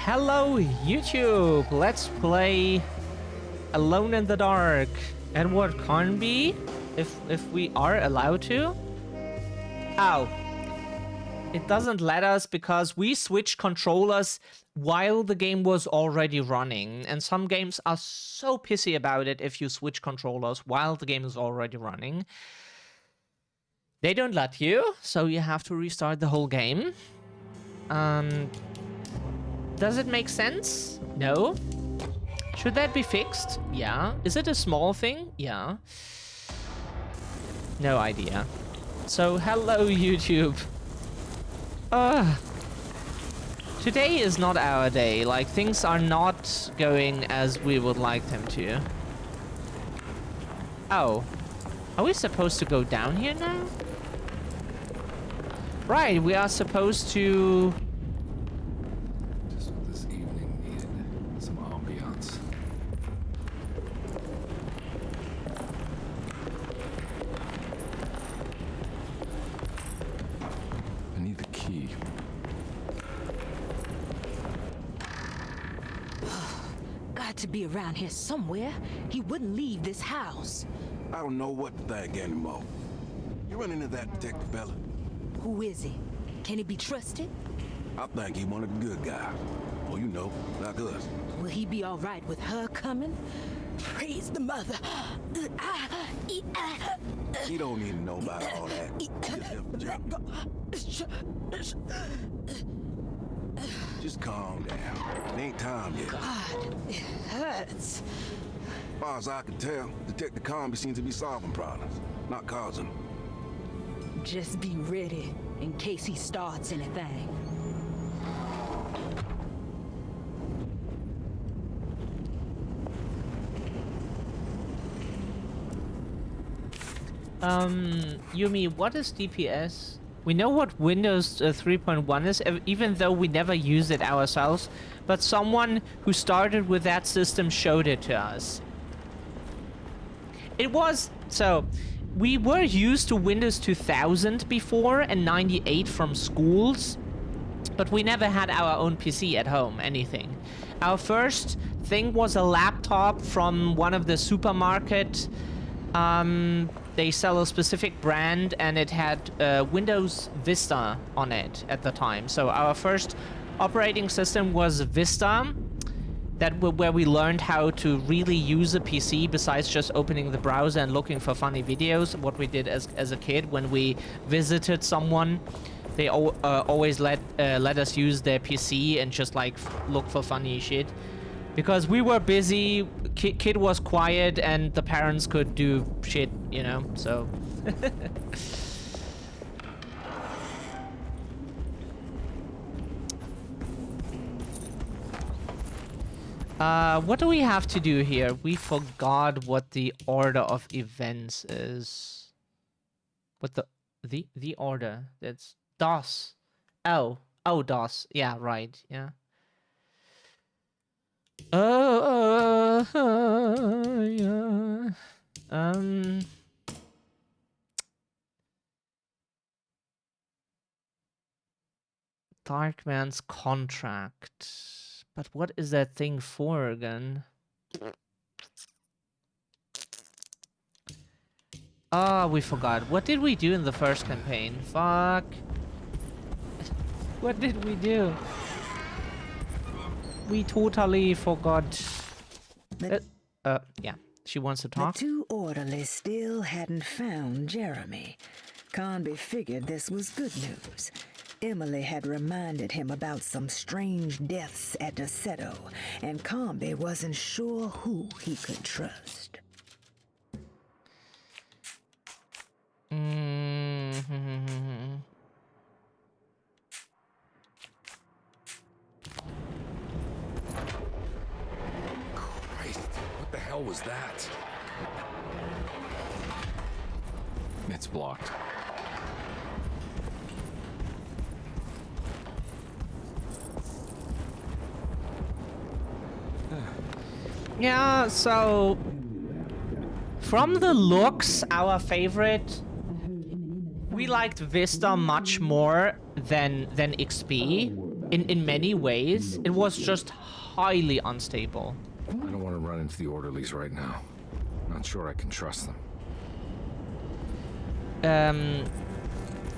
Hello YouTube! Let's play Alone in the Dark. Edward Carnby, if we are allowed to. Ow. It doesn't let us because we switched controllers while the game was already running. And some games are so pissy about it if you switch controllers while the game is already running. They don't let you, so you have to restart the whole game. Does it make sense? No. Should that be fixed? Yeah. Is it a small thing? Yeah. No idea. So, hello YouTube. Today is not our day. Like, things are not going as we would like them to. Oh. Are we supposed to go down here now? Right, we are supposed to... Just what this evening needed. Some ambiance. I need the key. Got to be around here somewhere. He wouldn't leave this house. I don't know what to think anymore. You run into that Detective Bella? Who is he? Can he be trusted? I think he one of the good guys. Well, you know, like us. Will he be all right with her coming? Praise the mother. He don't need to know about all that. Just calm down. It ain't time yet. God, it hurts. As far as I can tell, Detective Carnby seems to be solving problems, not causing them. Just be ready in case he starts anything. Yumi, what is DPS? We know what Windows 3.1 is, even though we never used it ourselves, but someone who started with that system showed it to us. It was... so... we were used to Windows 2000 before and 98 from schools, but we never had our own PC at home, anything. Our first thing was a laptop from one of the supermarket. They sell a specific brand and it had Windows Vista on it at the time. So our first operating system was Vista. Where we learned how to really use a PC besides just opening the browser and looking for funny videos. What we did as a kid when we visited someone, they always let us use their PC and just like look for funny shit. Because we were busy, kid was quiet, and the parents could do shit, you know, so... what do we have to do here? We forgot what the order of events is. What the order? That's DOS. Oh, DOS. Yeah, right. Yeah. Yeah. Darkman's contract. But what is that thing for again? Ah, we forgot. What did we do in the first campaign? Fuck. What did we do? We totally forgot. Yeah. She wants to talk. The two orderlies still hadn't found Jeremy. Carnby figured this was good news. Emily had reminded him about some strange deaths at Deseto, and Carnby wasn't sure who he could trust. Christ, what the hell was that? It's blocked. Yeah, so... from the looks, our favorite... we liked Vista much more than XP. in many ways. It was just highly unstable. I don't want to run into the orderlies right now. Not sure I can trust them.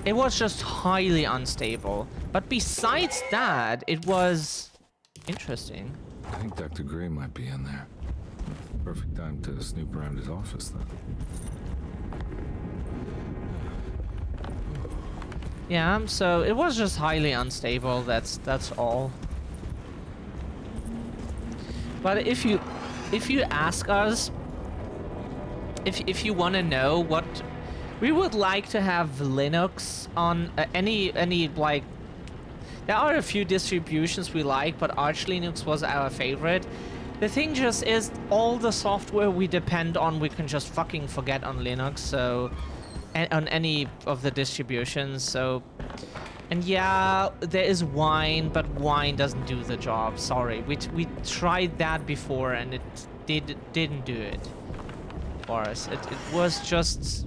It was just highly unstable. But besides that, it was interesting. I think Dr. Gray might be in there. Perfect time to snoop around his office, then. Yeah, so it was just highly unstable. That's all. But if you ask us, if you want to know what we would like to have Linux on any like, there are a few distributions we like, but Arch Linux was our favorite. The thing just is, all the software we depend on, we can just fucking forget on Linux. So, and on any of the distributions. So, and yeah, there is Wine, but Wine doesn't do the job. Sorry, we tried that before, and it didn't do it for us. It was just,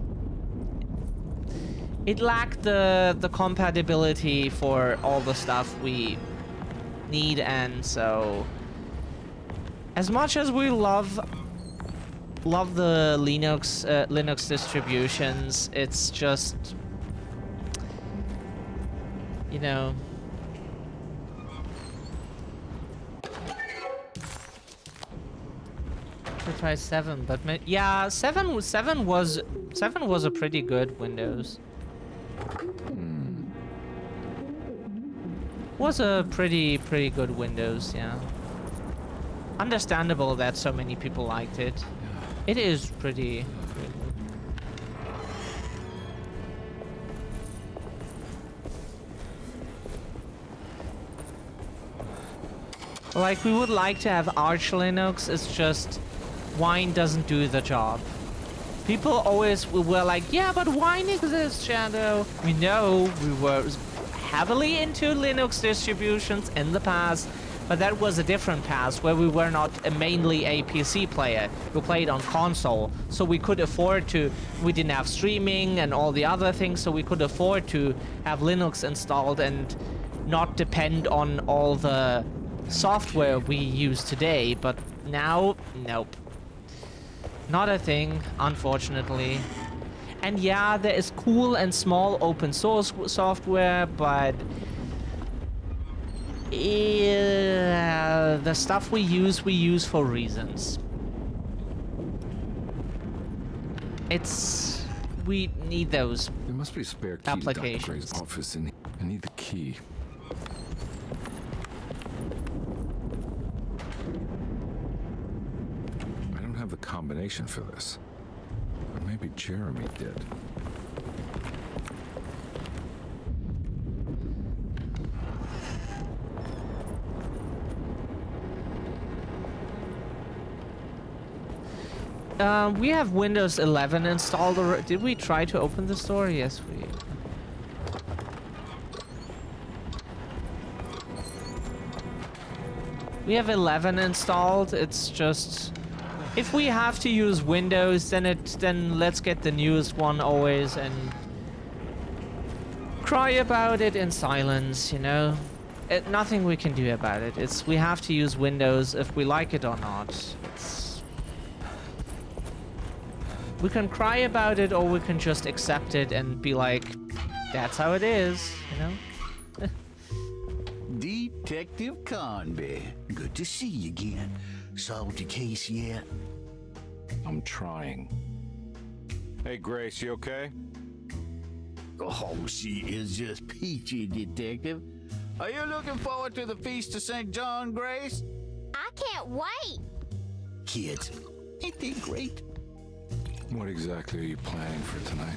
it lacked the compatibility for all the stuff we need, and so as much as we love the Linux distributions, it's just, you know, to try 7, but yeah, 7 was a pretty good Windows. Was a pretty good Windows, yeah. Understandable that so many people liked it. It is pretty good. Like, we would like to have Arch Linux, it's just Wine doesn't do the job. People always were like, yeah, but Wine exists, Shadow. We know we were heavily into Linux distributions in the past, but that was a different past where we were not mainly a PC player. We played on console, so we could afford to, we didn't have streaming and all the other things, so we could afford to have Linux installed and not depend on all the software we use today. But now, nope. Not a thing, unfortunately. And yeah, there is cool and small open source software, but the stuff we use for reasons. We need those There must be a spare key applications. to Dr. Gray's office in here. I need the key. I don't have the combination for this. Or maybe Jeremy did. We have Windows 11 installed already. Did we try to open the store? Yes, we... We have 11 installed. It's just, if we have to use Windows, then let's get the newest one always and cry about it in silence, you know? Nothing we can do about it. We have to use Windows if we like it or not. We can cry about it, or we can just accept it and be like, that's how it is, you know? Detective Carnby, good to see you again. Solved your case yet? I'm trying. Hey, Grace, you okay? Oh, she is just peachy, Detective. Are you looking forward to the Feast of St. John, Grace? I can't wait. Kids, ain't they great? What exactly are you planning for tonight?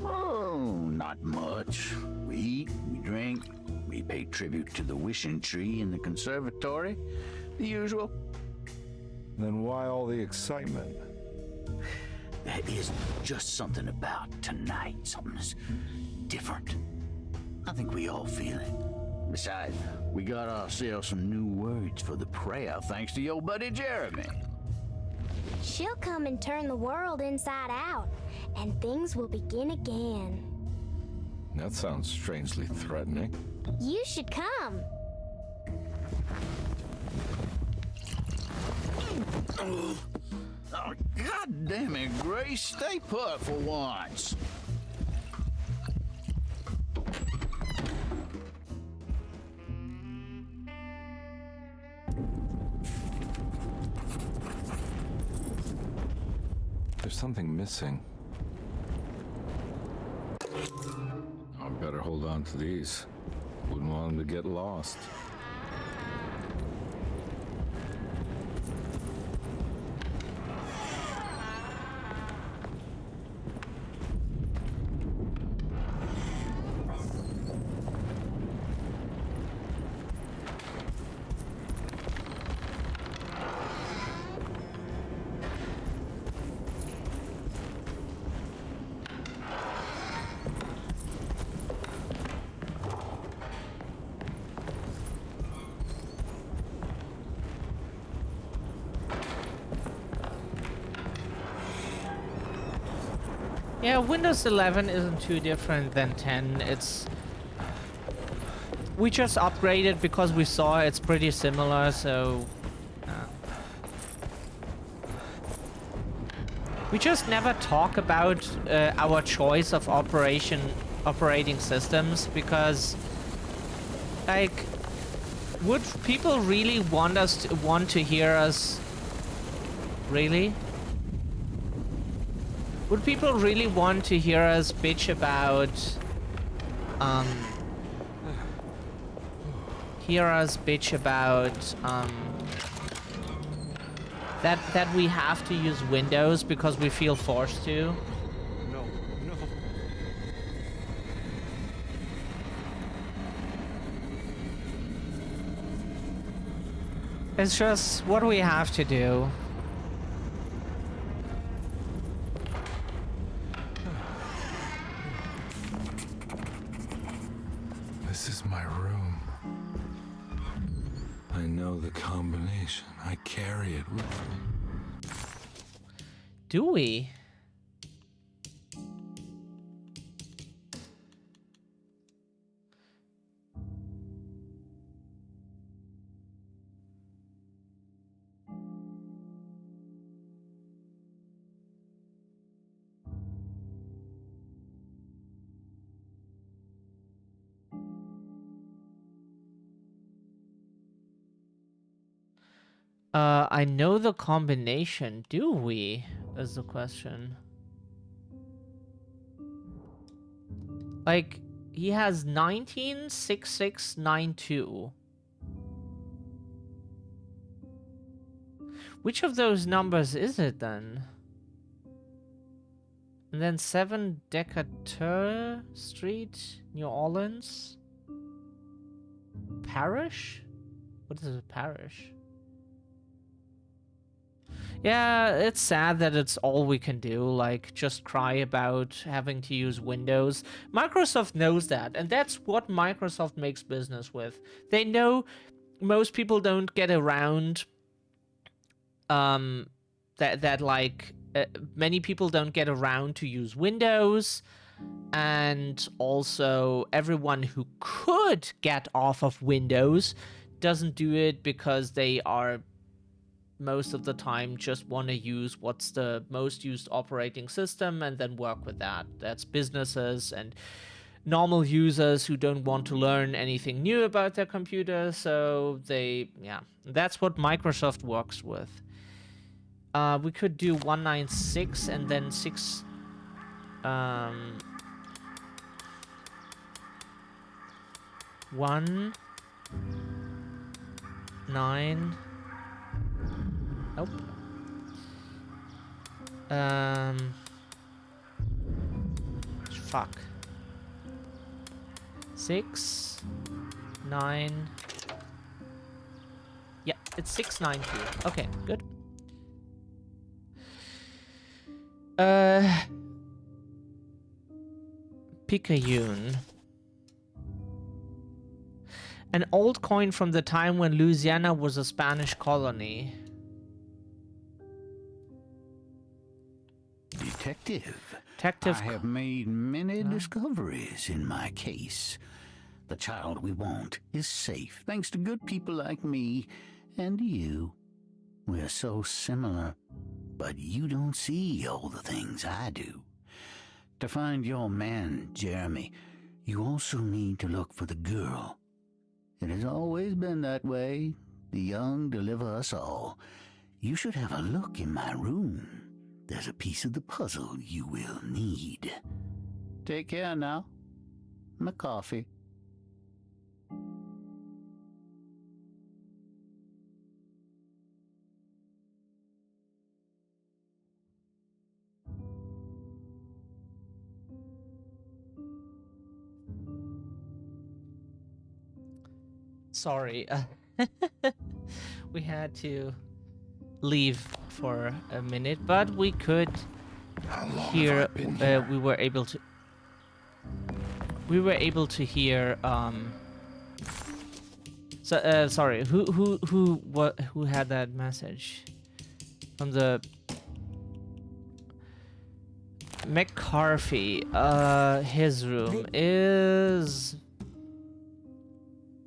Oh, not much. We eat, we drink, we pay tribute to the wishing tree in the conservatory. The usual. Then why all the excitement? There is just something about tonight. Something's different. I think we all feel it. Besides, we got ourselves some new words for the prayer thanks to your buddy Jeremy. She'll come and turn the world inside out, and things will begin again. That sounds strangely threatening. You should come. Oh, God damn it, Grace. Stay put for once. There's something missing. I better hold on to these. Wouldn't want them to get lost. Yeah, Windows 11 isn't too different than 10. We just upgraded because we saw it's pretty similar, so... We just never talk about our choice of operating systems because, like, would people really want to hear us? Really? Would people really want to hear us bitch about, that we have to use Windows because we feel forced to? No, no. It's just what we have to do. This is my room. I know the combination. I carry it with me. Do we? I know the combination. Do we? Is the question. Like, he has 196692. Which of those numbers is it then? And then 7 Decatur Street, New Orleans. Parish? What is a parish? Yeah, it's sad that it's all we can do, like, just cry about having to use Windows. Microsoft knows that, and that's what Microsoft makes business with. They know most people don't get around, many people don't get around to use Windows, and also everyone who could get off of Windows doesn't do it because they are most of the time just want to use what's the most used operating system and then work with that. That's businesses and normal users who don't want to learn anything new about their computer, so that's what Microsoft works with. We could do 196 and then 6 1 9. Nope. Fuck. 6 9. Yeah, it's 692. Okay, good. Picayune. An old coin from the time when Louisiana was a Spanish colony. Detective. Detective. I have made many discoveries in my case. The child we want is safe, thanks to good people like me and you. We're so similar, but you don't see all the things I do. To find your man, Jeremy, you also need to look for the girl. It has always been that way. The young deliver us all. You should have a look in my room. There's a piece of the puzzle you will need. Take care now. My coffee. Sorry, we had to leave for a minute, but we could hear. We were able to. We were able to hear. So sorry. Who had that message from the McCarthy? His room is.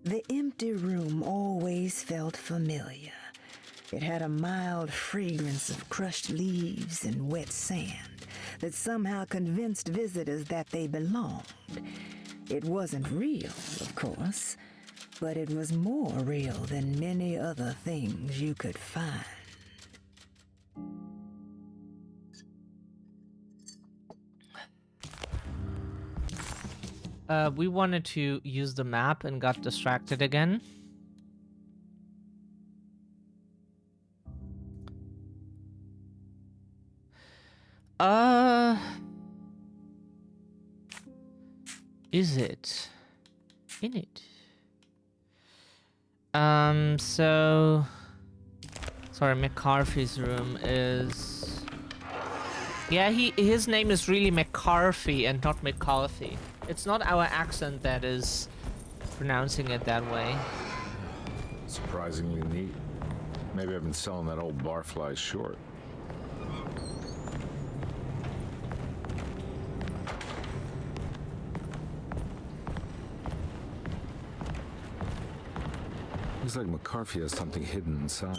The empty room always felt familiar. It had a mild fragrance of crushed leaves and wet sand that somehow convinced visitors that they belonged. It wasn't real, of course, but it was more real than many other things you could find. We wanted to use the map and got distracted again. Is it in it? So sorry, McCarthy's room is. Yeah, his name is really McCarthy and not McCarthy. It's not our accent that is pronouncing it that way. Surprisingly neat. Maybe I've been selling that old barfly short. Looks like McCarthy has something hidden inside.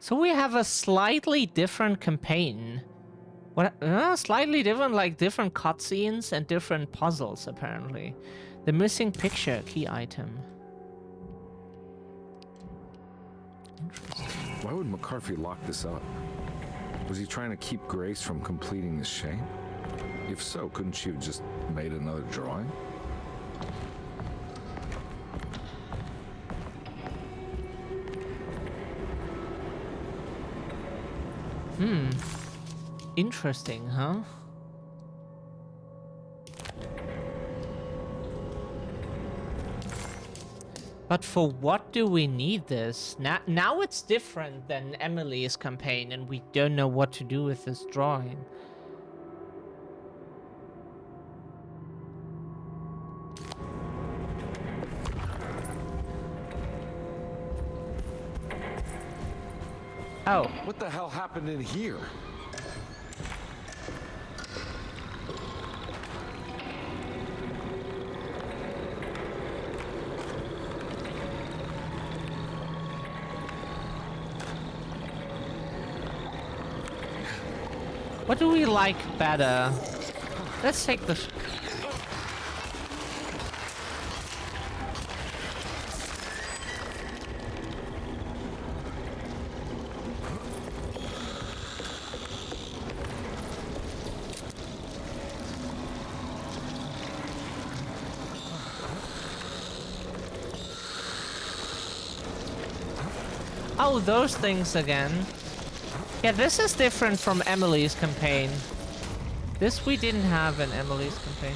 So we have a slightly different campaign. What? Slightly different, like different cutscenes and different puzzles, apparently. The missing picture, key item. Interesting. Why would McCarthy lock this up? Was he trying to keep Grace from completing the shame? If so, couldn't she have just made another drawing? Interesting, huh? But for what do we need this? Now it's different than Emily's campaign, and we don't know what to do with this drawing. Oh. What the hell happened in here? What do we like better? Let's take the... Oh, those things again. Yeah, this is different from Emily's campaign. This we didn't have in Emily's campaign.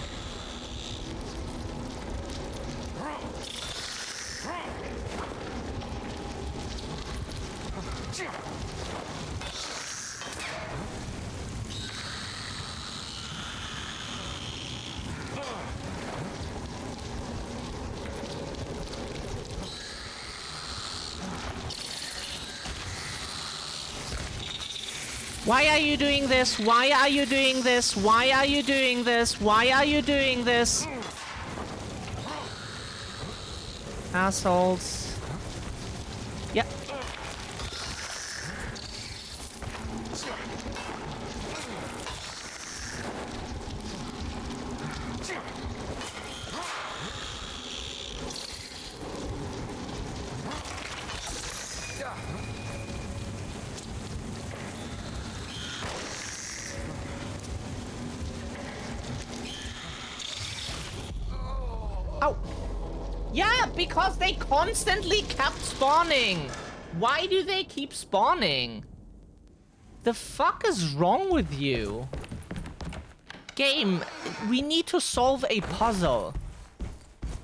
Why are you doing this? Why are you doing this? Why are you doing this? Why are you doing this? Assholes. Yeah. Oh. Yeah, because they constantly kept spawning. Why do they keep spawning? The fuck is wrong with you? Game, we need to solve a puzzle.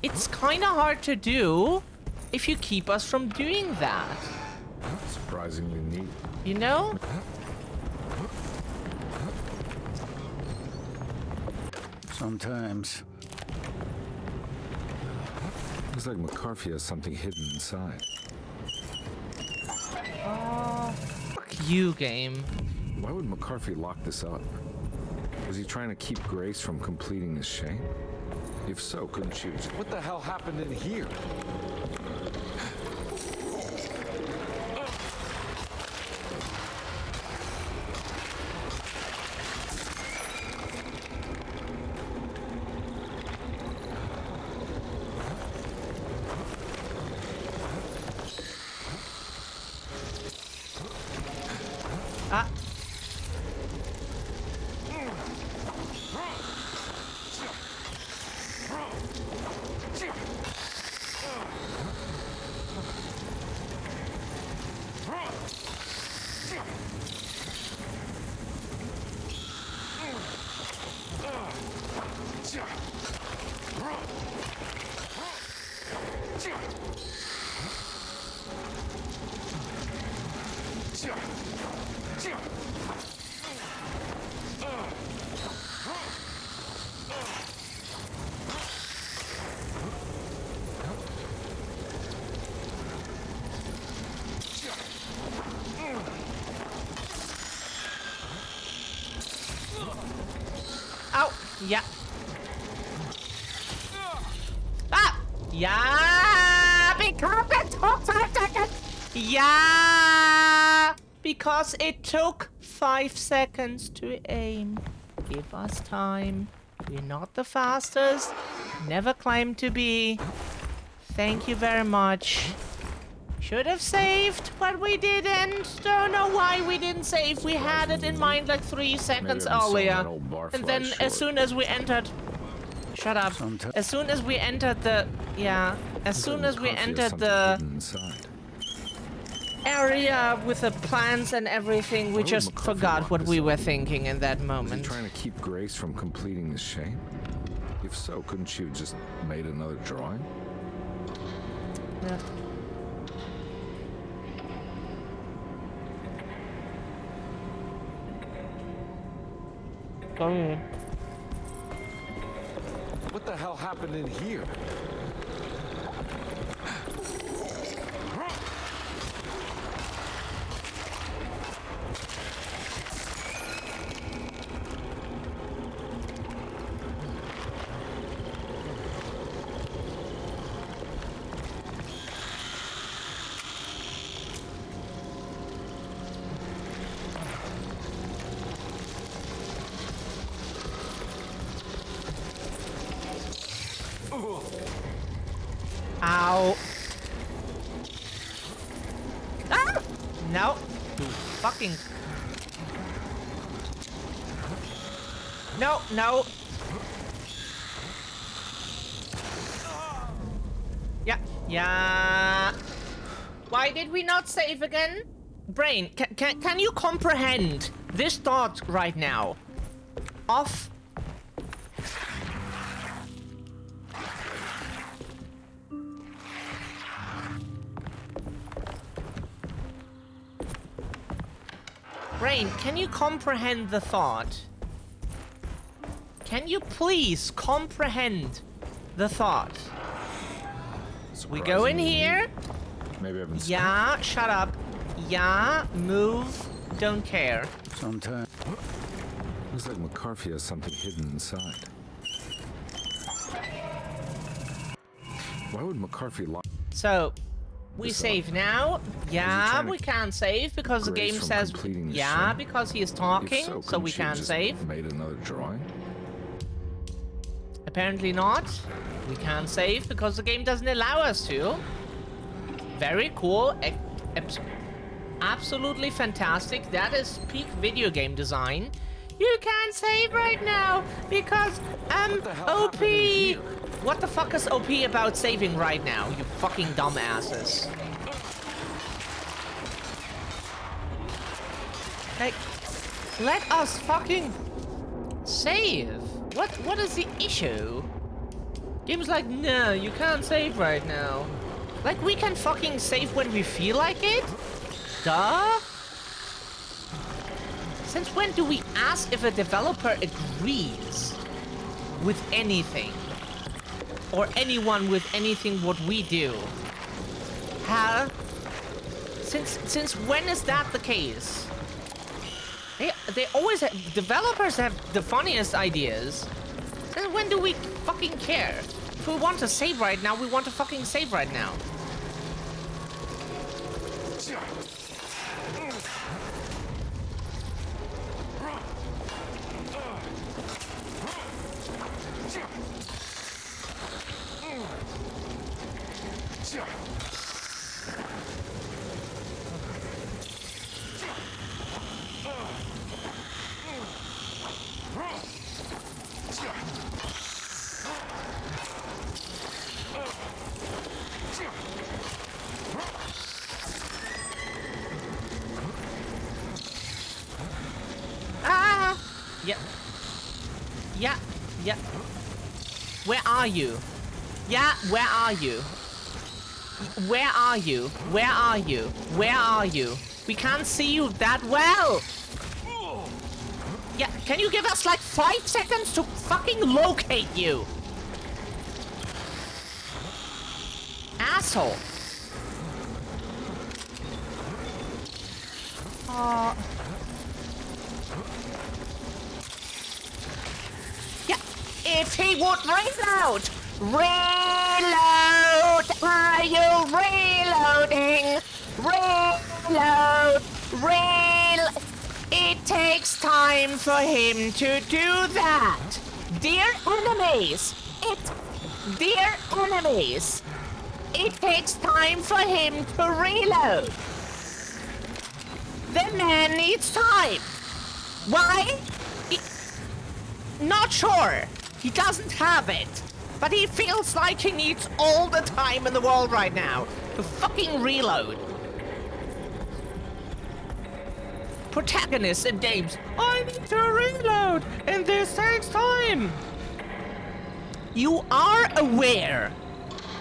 It's kinda hard to do if you keep us from doing that. Surprisingly neat. You know? Sometimes. Looks like McCarthy has something hidden inside. Fuck you, game. Why would McCarthy lock this up? Was he trying to keep Grace from completing his shape? If so, couldn't she have... What the hell happened in here? Ah. Ow! Yeah. Ah! Yeah! Because it took 5 seconds! Yeah! Because it took 5 seconds to aim. Give us time. We're not the fastest. Never claimed to be. Thank you very much. Should have saved, but we didn't. Don't know why we didn't save. We had it in mind like 3 seconds Maybe I'm selling earlier. that old barfly And then short. as soon as we entered... Shut up. As soon as we entered the... Yeah. As Looks soon like as we McCarthy has entered something the hidden inside. area with the plants and everything, we would just McCarthy forgot lock what this we up? were thinking in that Was he moment. trying to keep Grace from completing the shape? If so, couldn't she have just made another drawing? Yeah. Go ahead. What the hell happened in here? Ow. Ah! No. You fucking... No, no. Yeah, yeah. Why did we not save again? Brain, can you comprehend this thought right now? Off. Brain, can you comprehend the thought? Can you please comprehend the thought? We go in here. Maybe I've been Yeah, shut up. Yeah, move. Don't care. Sometimes. Looks like McCarthy has something hidden inside. Why would McCarthy lock? So, we This save now. Yeah, trying to we can't save because the Grace game from says. completing the Yeah, ship? because he is If talking, so couldn't we she have can't just save. Made another drawing. Apparently not. We can't save because the game doesn't allow us to. Very cool. Absolutely fantastic. That is peak video game design. You can't save right now because OP. What the fuck is OP about saving right now, you fucking dumbasses? Like, let us fucking save. What is the issue? Game's like, no, you can't save right now. Like, we can fucking save when we feel like it? Duh? Since when do we ask if a developer agrees with anything? Or anyone with anything what we do? Huh? Since when is that the case? They always have, developers have the funniest ideas. Since when do we fucking care? If we want to save right now, we want to fucking save right now. Ah! Yeah. Yeah. Yeah. Where are you? Yeah, where are you? Where are you? Where are you? Where are you? We can't see you that well! Yeah, can you give us like 5 seconds to fucking locate you? Asshole. Yeah, if he would reload! Reload! Are you reloading? Reload! It takes time for him to do that! Dear enemies! Dear enemies! It takes time for him to reload! The man needs time! Why? Not sure. He doesn't have it. But he feels like he needs all the time in the world right now to fucking reload. Protagonists in games, I need to reload, and this takes time. You are aware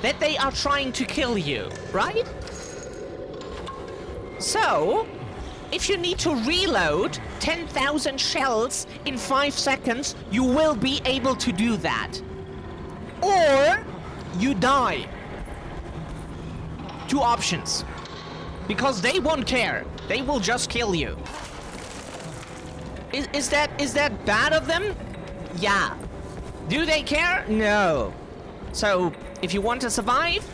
that they are trying to kill you, right? So, if you need to reload 10,000 shells in 5 seconds, you will be able to do that. Or you die. 2 options. Because they won't care. They will just kill you. Is that bad of them? Yeah. Do they care? No. So, if you want to survive,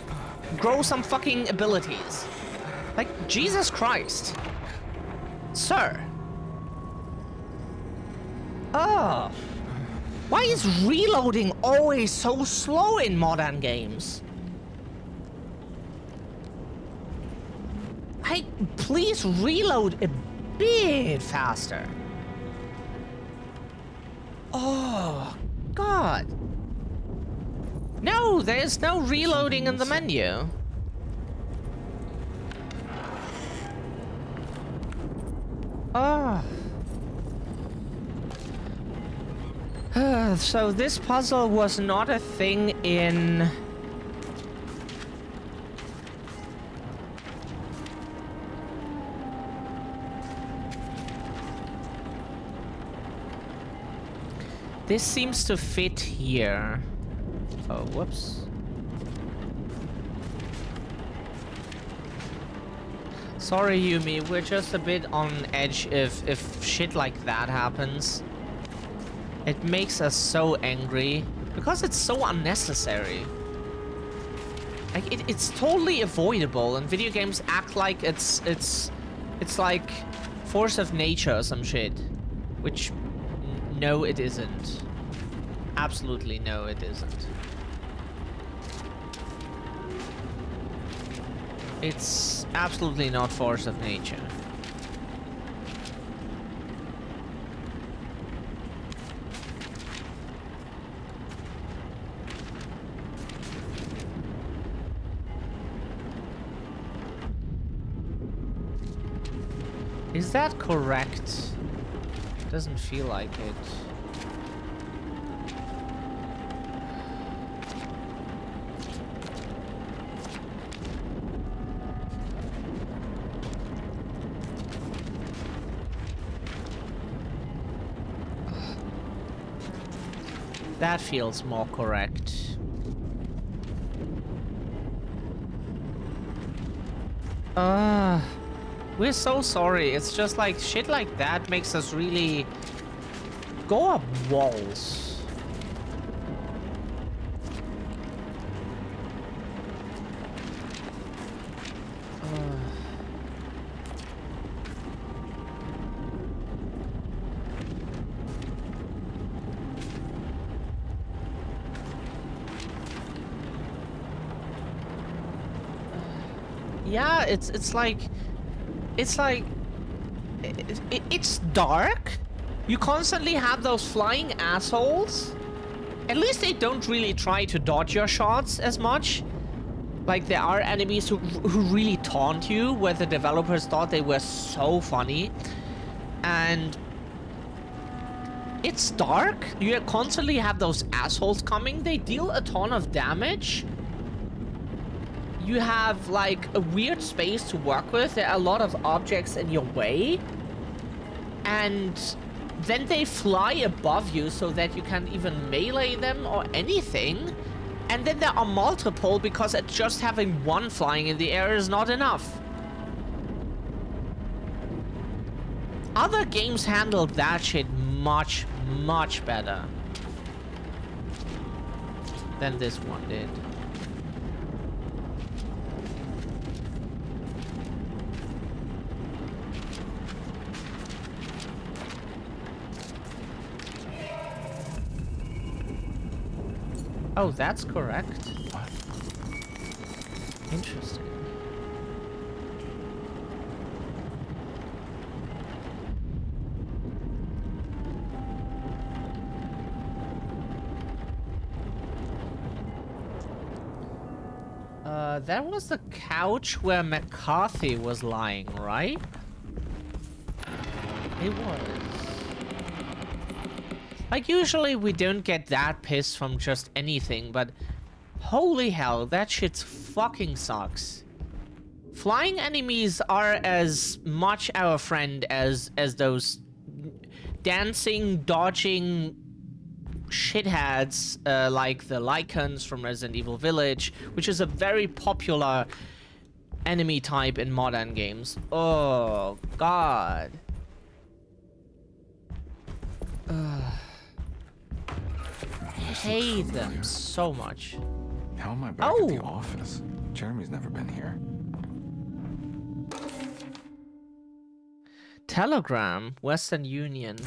grow some fucking abilities. Like, Jesus Christ. Sir. Oh. Why is reloading always so slow in modern games? Please reload a bit faster. Oh, God. No, there's no reloading in the menu. Oh. So this puzzle was not a thing in... This seems to fit here. Oh, whoops. Sorry, Yumi, we're just a bit on edge if shit like that happens. It makes us so angry because it's so unnecessary. Like it's totally avoidable, and video games act like it's like force of nature or some shit, which no, it isn't. Absolutely no, it isn't. It's absolutely not force of nature. Is that correct? Doesn't feel like it. That feels more correct. We're so sorry. It's just like shit like that makes us really go up walls. Yeah, it's like it's dark. You constantly have those flying assholes. At least they don't really try to dodge your shots as much. Like there are enemies who really taunt you, where the developers thought they were so funny. And it's dark. You constantly have those assholes coming. They deal a ton of damage. You have like a weird space to work with. There are a lot of objects in your way. And then they fly above you so that you can't even melee them or anything. And then there are multiple because just having one flying in the air is not enough. Other games handled that shit much, much better than this one did. Oh, that's correct. What? Interesting. That was the couch where McCarthy was lying, right? It was. Like, usually we don't get that pissed from just anything, but holy hell, that shit fucking sucks. Flying enemies are as much our friend as those dancing, dodging shitheads like the Lycans from Resident Evil Village, which is a very popular enemy type in modern games. Oh, God. Hate them so much. How am I back at the office? Jeremy's never been here. Telegram, Western Union.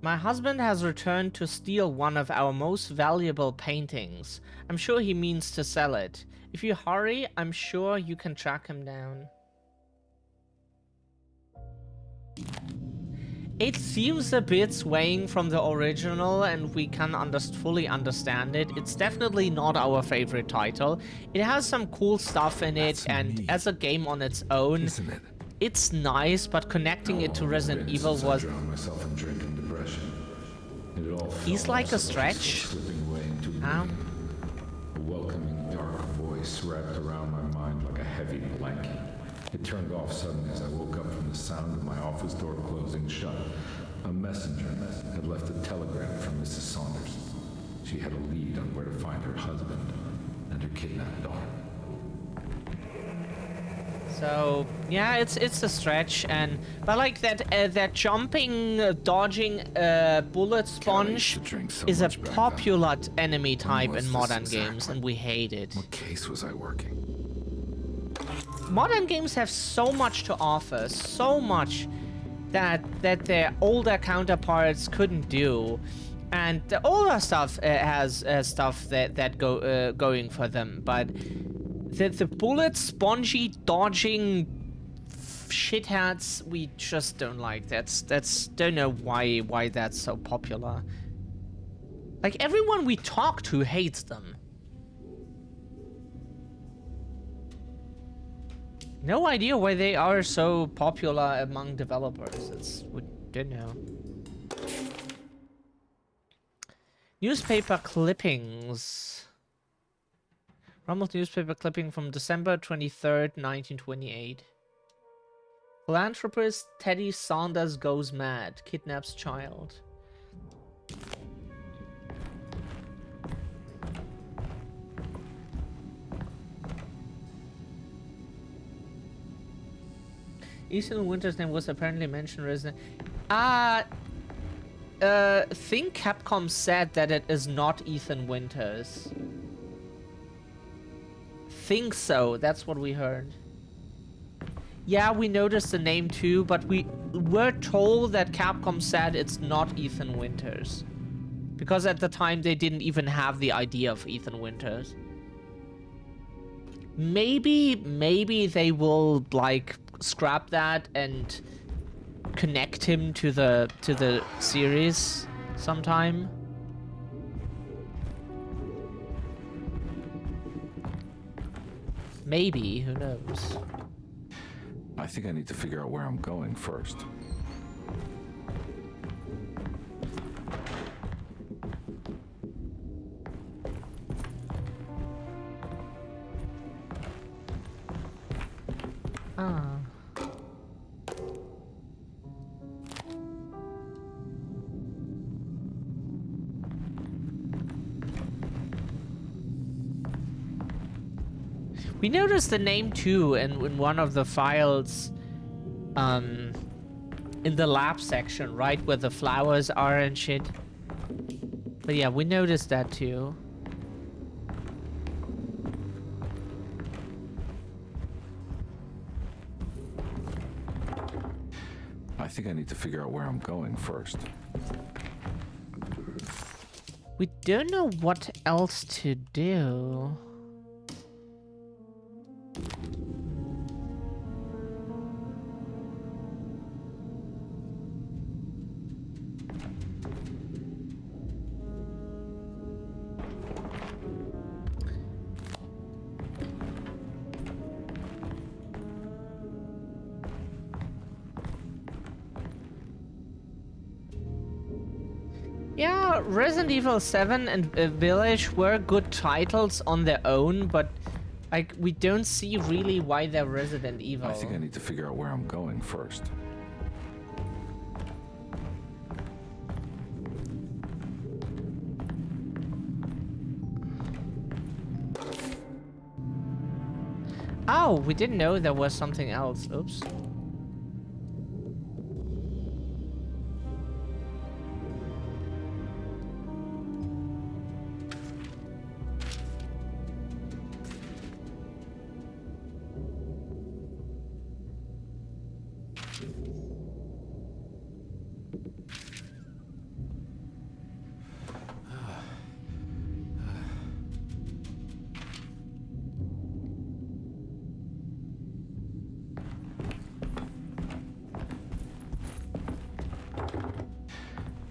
My husband has returned to steal one of our most valuable paintings. I'm sure he means to sell it. If you hurry, I'm sure you can track him down. It seems a bit swaying from the original, and we can fully understand it. It's definitely not our favorite title. It has some cool stuff in it, and as a game on its own, it's nice, but connecting it to Resident Evil was... He's like a stretch. Ow. A welcoming dark voice wrapped around my mind like a heavy blanket. It turned off suddenly as I woke up from the sound of my office door closing shut. A messenger had left a telegram from Mrs. Saunders. She had a lead on where to find her husband and her kidnapped daughter. So yeah, it's a stretch, but like that jumping, dodging, bullet sponge to drink so is a much back then. popular enemy type was in this modern games, exactly? and we hate it. What case was I working? Modern games have so much to offer, so much that their older counterparts couldn't do, and the older stuff has stuff that going for them, but the bullet spongy dodging shitheads we just don't like. That's don't know why that's so popular. Like everyone we talk to hates them. No idea why they are so popular among developers. We don't know. Newspaper clippings. Rummel's newspaper clipping from December 23rd, 1928. Philanthropist Teddy Saunders goes mad, kidnaps child. Ethan Winter's name was apparently mentioned recently. Think Capcom said that it is not Ethan Winters. Think so, that's what we heard. Yeah, we noticed the name too, but we were told that Capcom said it's not Ethan Winters. Because at the time they didn't even have the idea of Ethan Winters. Maybe they will like scrap that and connect him to the series sometime. Maybe, who knows? I think I need to figure out where I'm going first. Ah. We noticed the name too in one of the files, in the lab section, right where the flowers are and shit. But yeah, we noticed that too. I think I need to figure out where I'm going first. We don't know what else to do. Yeah, Resident Evil 7 and Village were good titles on their own, but like we don't see really why they're Resident Evil. I think I need to figure out where I'm going first. Oh, we didn't know there was something else. Oops.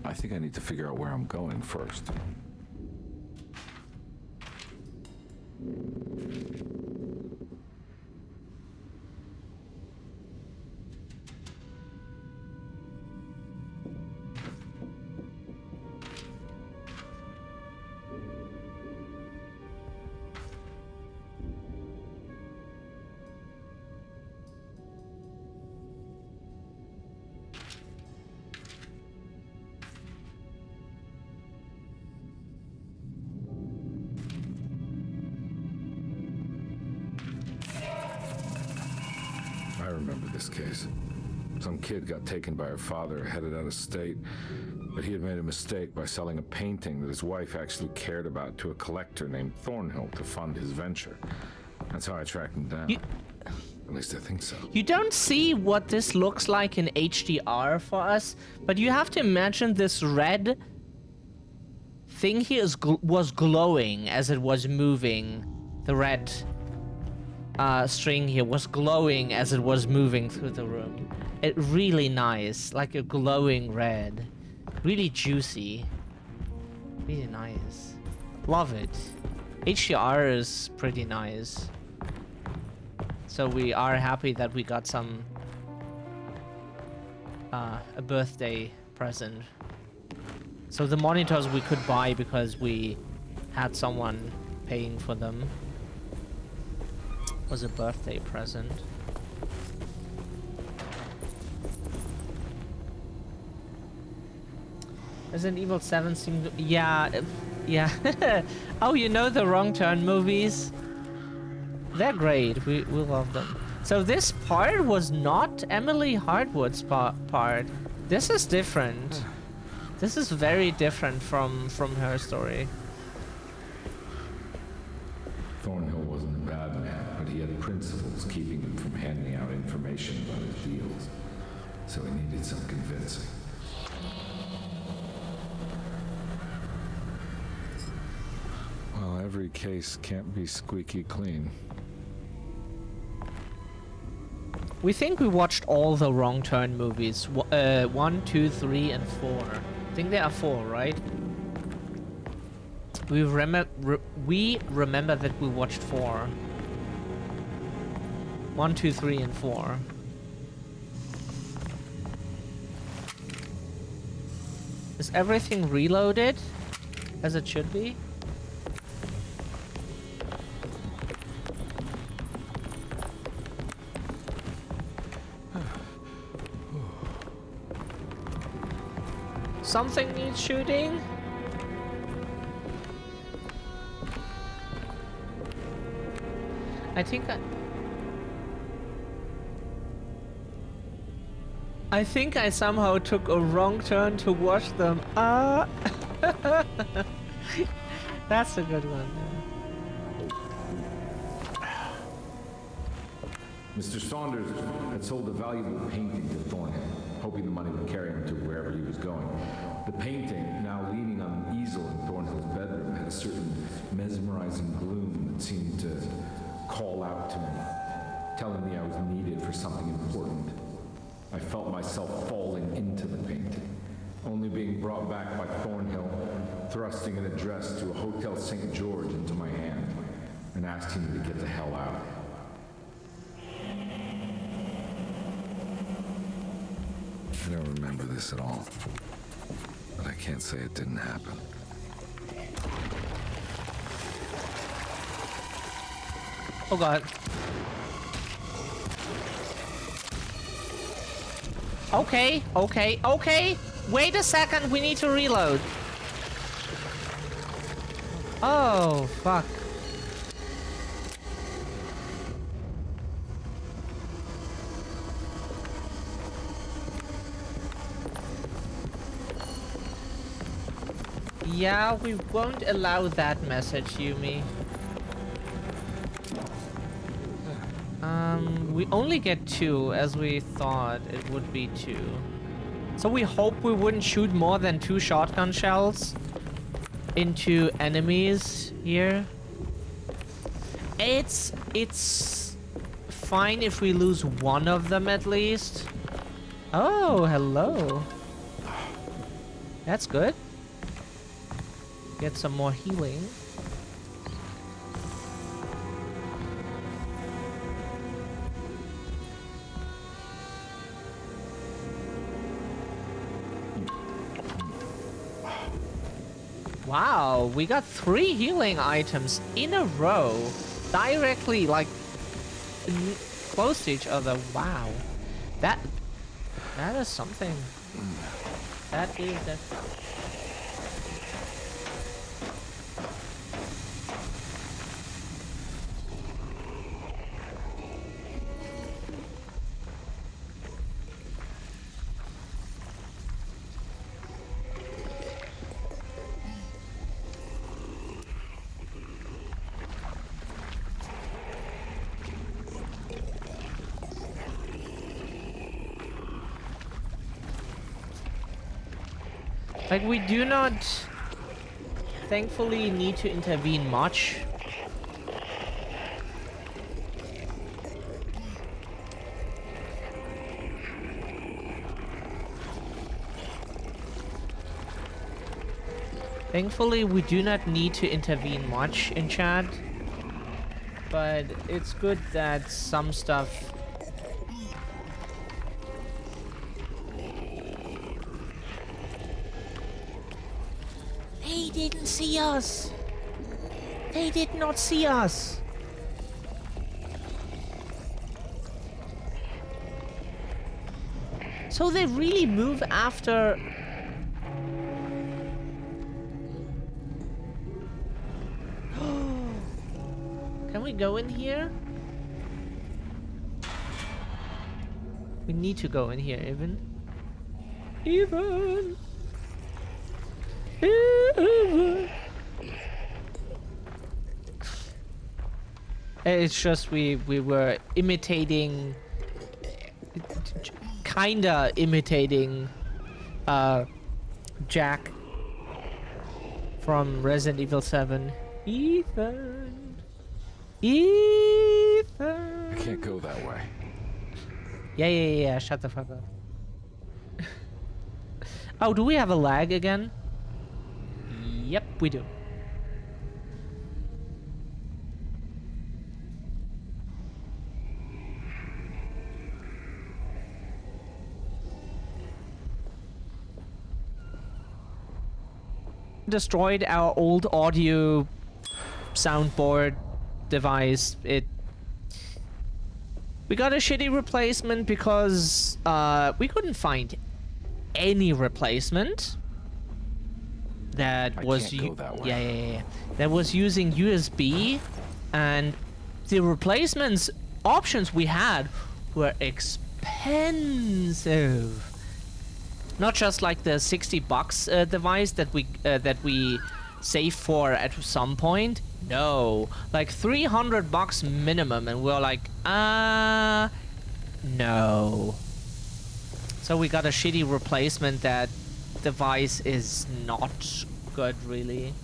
I think I need to figure out where I'm going first. remember this case. Some kid got taken by her father, headed out of state, but he had made a mistake by selling a painting that his wife actually cared about to a collector named Thornhill to fund his venture. That's how I tracked him down. At least I think so. You don't see what this looks like in HDR for us, but you have to imagine this red thing here was glowing as it was moving. The red string here was glowing as it was moving through the room. It really nice, like a glowing red. Really juicy. Really nice. Love it. HDR is pretty nice. So we are happy that we got some a birthday present. So the monitors we could buy because we had someone paying for them. Was a birthday present. Resident Evil 7 seemed to... Yeah. Oh, you know the Wrong Turn movies? They're great. We love them. So this part was not Emily Hartwood's part. This is different. This is very different from her story. Thornhill wasn't a bad man, but he had principles keeping him from handing out information about his deals. So he needed some convincing. Well, every case can't be squeaky clean. We think we watched all the Wrong Turn movies. 1, 2, 3, and 4. I think there are 4, right? We remember that we watched 4. 1, 2, 3, and 4. Is everything reloaded as it should be? Something needs shooting? I think I somehow took a wrong turn to watch them. That's a good one. Mr. Saunders had sold a valuable painting to Thornhill, hoping the money would carry him to wherever he was going. The painting, now leaning on an easel in Thornhill's bedroom, had a certain mesmerizing gloom that seemed to call out to me, telling me I was needed for something important. I felt myself falling into the painting, only being brought back by Thornhill, thrusting an address to a Hotel St. George into my hand and asking me to get the hell out. I don't remember this at all, but I can't say it didn't happen. Oh god. Okay. Wait a second, we need to reload. Oh, fuck. Yeah, we won't allow that message, Yumi. We only get 2, as we thought it would be 2. So we hope we wouldn't shoot more than 2 shotgun shells into enemies here. It's fine if we lose one of them at least. Oh, hello. That's good. Get some more healing. Wow, we got 3 healing items in a row. Directly, like, close to each other. Wow. That is something. That is that. Like, we do not, thankfully, need to intervene much. Thankfully, we do not need to intervene much in chat. But it's good that some stuff... They didn't see us! They did not see us! So they really move after... Can we go in here? We need to go in here, Evan. Evan! Evan! It's just we were imitating... Kinda imitating... Jack from Resident Evil 7. Ethan! Ethan! I can't go that way. Yeah, shut the fuck up. Oh, do we have a lag again? Yep, we do. Destroyed our old audio soundboard device. We got a shitty replacement because we couldn't find any replacement that was that was using USB, and the replacements options we had were expensive. Not just like the $60 device that we saved for at some point. No, like $300 minimum, and we're like, no. So we got a shitty replacement. That device is not good, really.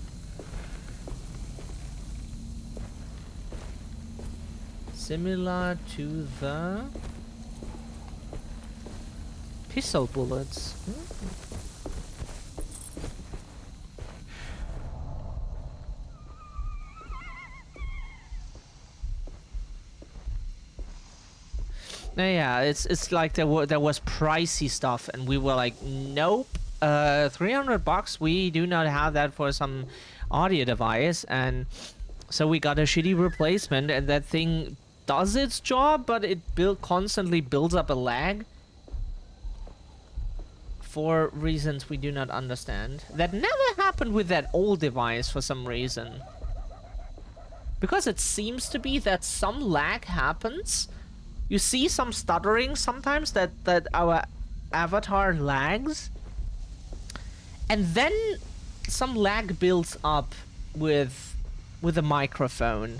Similar to the pistol bullets. Yeah, it's like there was pricey stuff, and we were like, nope, $300. We do not have that for some audio device, and so we got a shitty replacement, and that thing does its job, but it constantly builds up a lag for reasons we do not understand. That never happened with that old device for some reason, because it seems to be that some lag happens. You see some stuttering sometimes, that our avatar lags. And then some lag builds up with a microphone.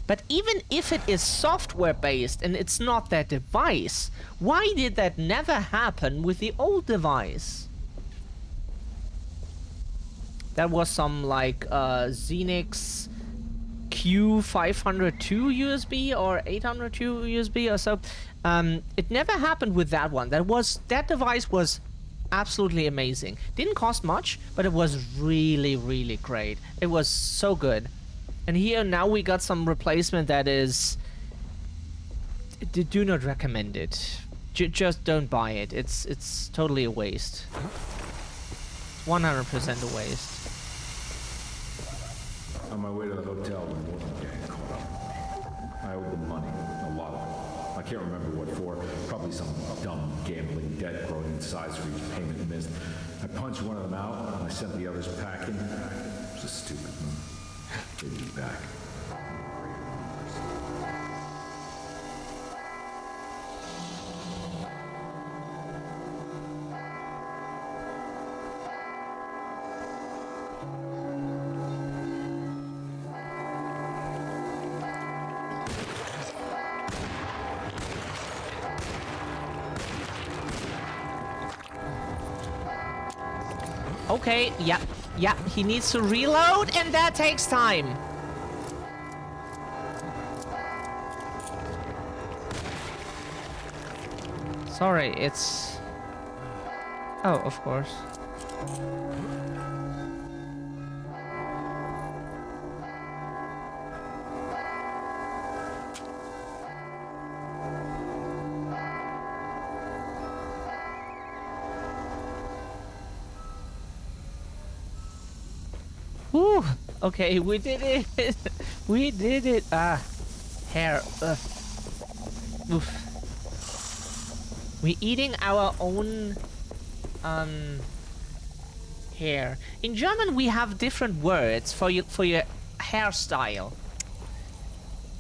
But even if it is software based and it's not that device, why did that never happen with the old device? That was some like Xenix Q502 USB or 802 USB or so. It never happened with that one. That device was absolutely amazing. Didn't cost much, but it was really, really great. It was so good. And here now we got some replacement that is... Do not recommend it. Just don't buy it. It's totally a waste. 100% a waste. On my way to the hotel, the morning gang called up. I owed them money, a lot of it. I can't remember what for. Probably some dumb gambling debt growing in size for each payment missed. I punched one of them out, and I sent the others packing. It was a stupid move. They'd be back. Okay, yeah, he needs to reload, and that takes time. Sorry, it's... Oh, of course. Whew. Okay, we did it. We did it. Ah, hair. Oof. We're eating our own hair. In German, we have different words for your hairstyle.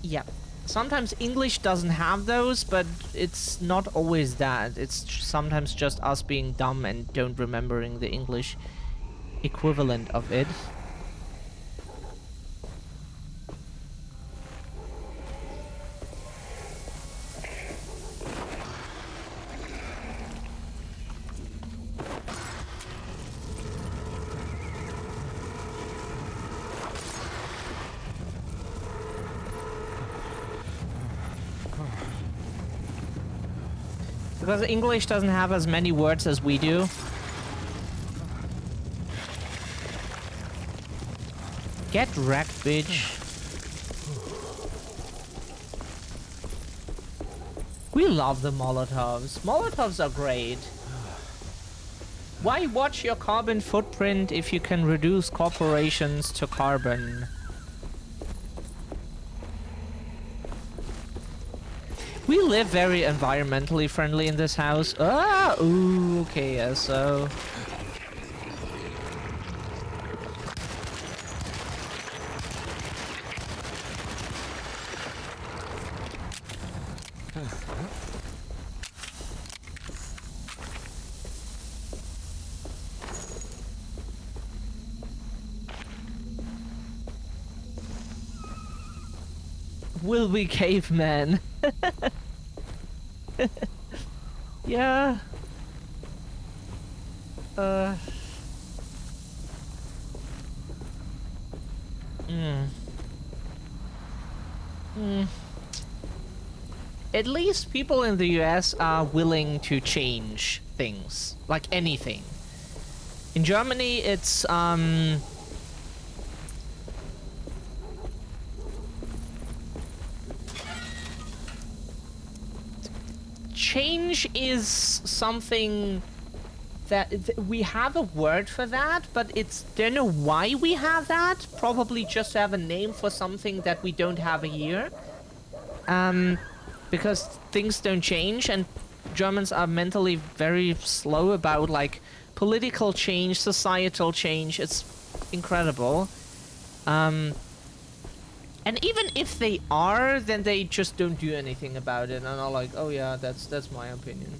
Yeah. Sometimes English doesn't have those, but it's not always that. It's sometimes just us being dumb and don't remembering the English equivalent of it. Because English doesn't have as many words as we do. Get wrecked, bitch. We love the Molotovs. Molotovs are great. Why watch your carbon footprint if you can reduce corporations to carbon? We live very environmentally friendly in this house. Ah, ooh, okay, yeah, so... Will we cavemen? Yeah. At least people in the US are willing to change things, like anything. In Germany, it's change is something that we have a word for that, but it's don't know why we have that. Probably just have a name for something that we don't have here. Because things don't change, and Germans are mentally very slow about like political change, societal change. It's incredible. And even if they are, then they just don't do anything about it, and are like, oh yeah, that's my opinion.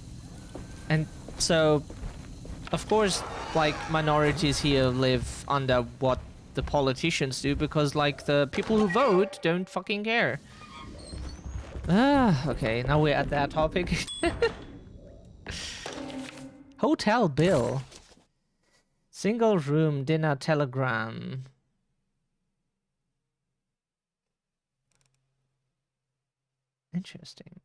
And so, of course, like minorities here live under what the politicians do, because like the people who vote don't fucking care. Ah, okay, now we're at that topic. Hotel bill. Single room dinner telegram. Interesting.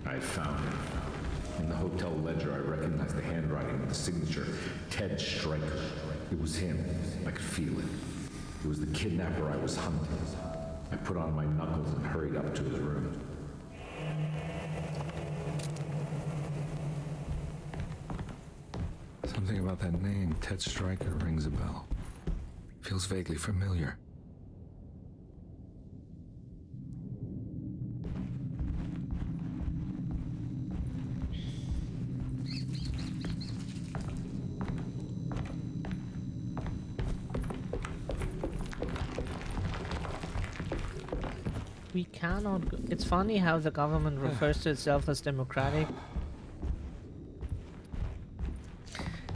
I found him. In the hotel ledger, I recognized the handwriting with the signature, Ted Stryker. It was him. I could feel it. It was the kidnapper I was hunting. I put on my knuckles and hurried up to his room. Something about that name, Ted Stryker, rings a bell. Feels vaguely familiar. We cannot... It's funny how the government refers to itself as democratic.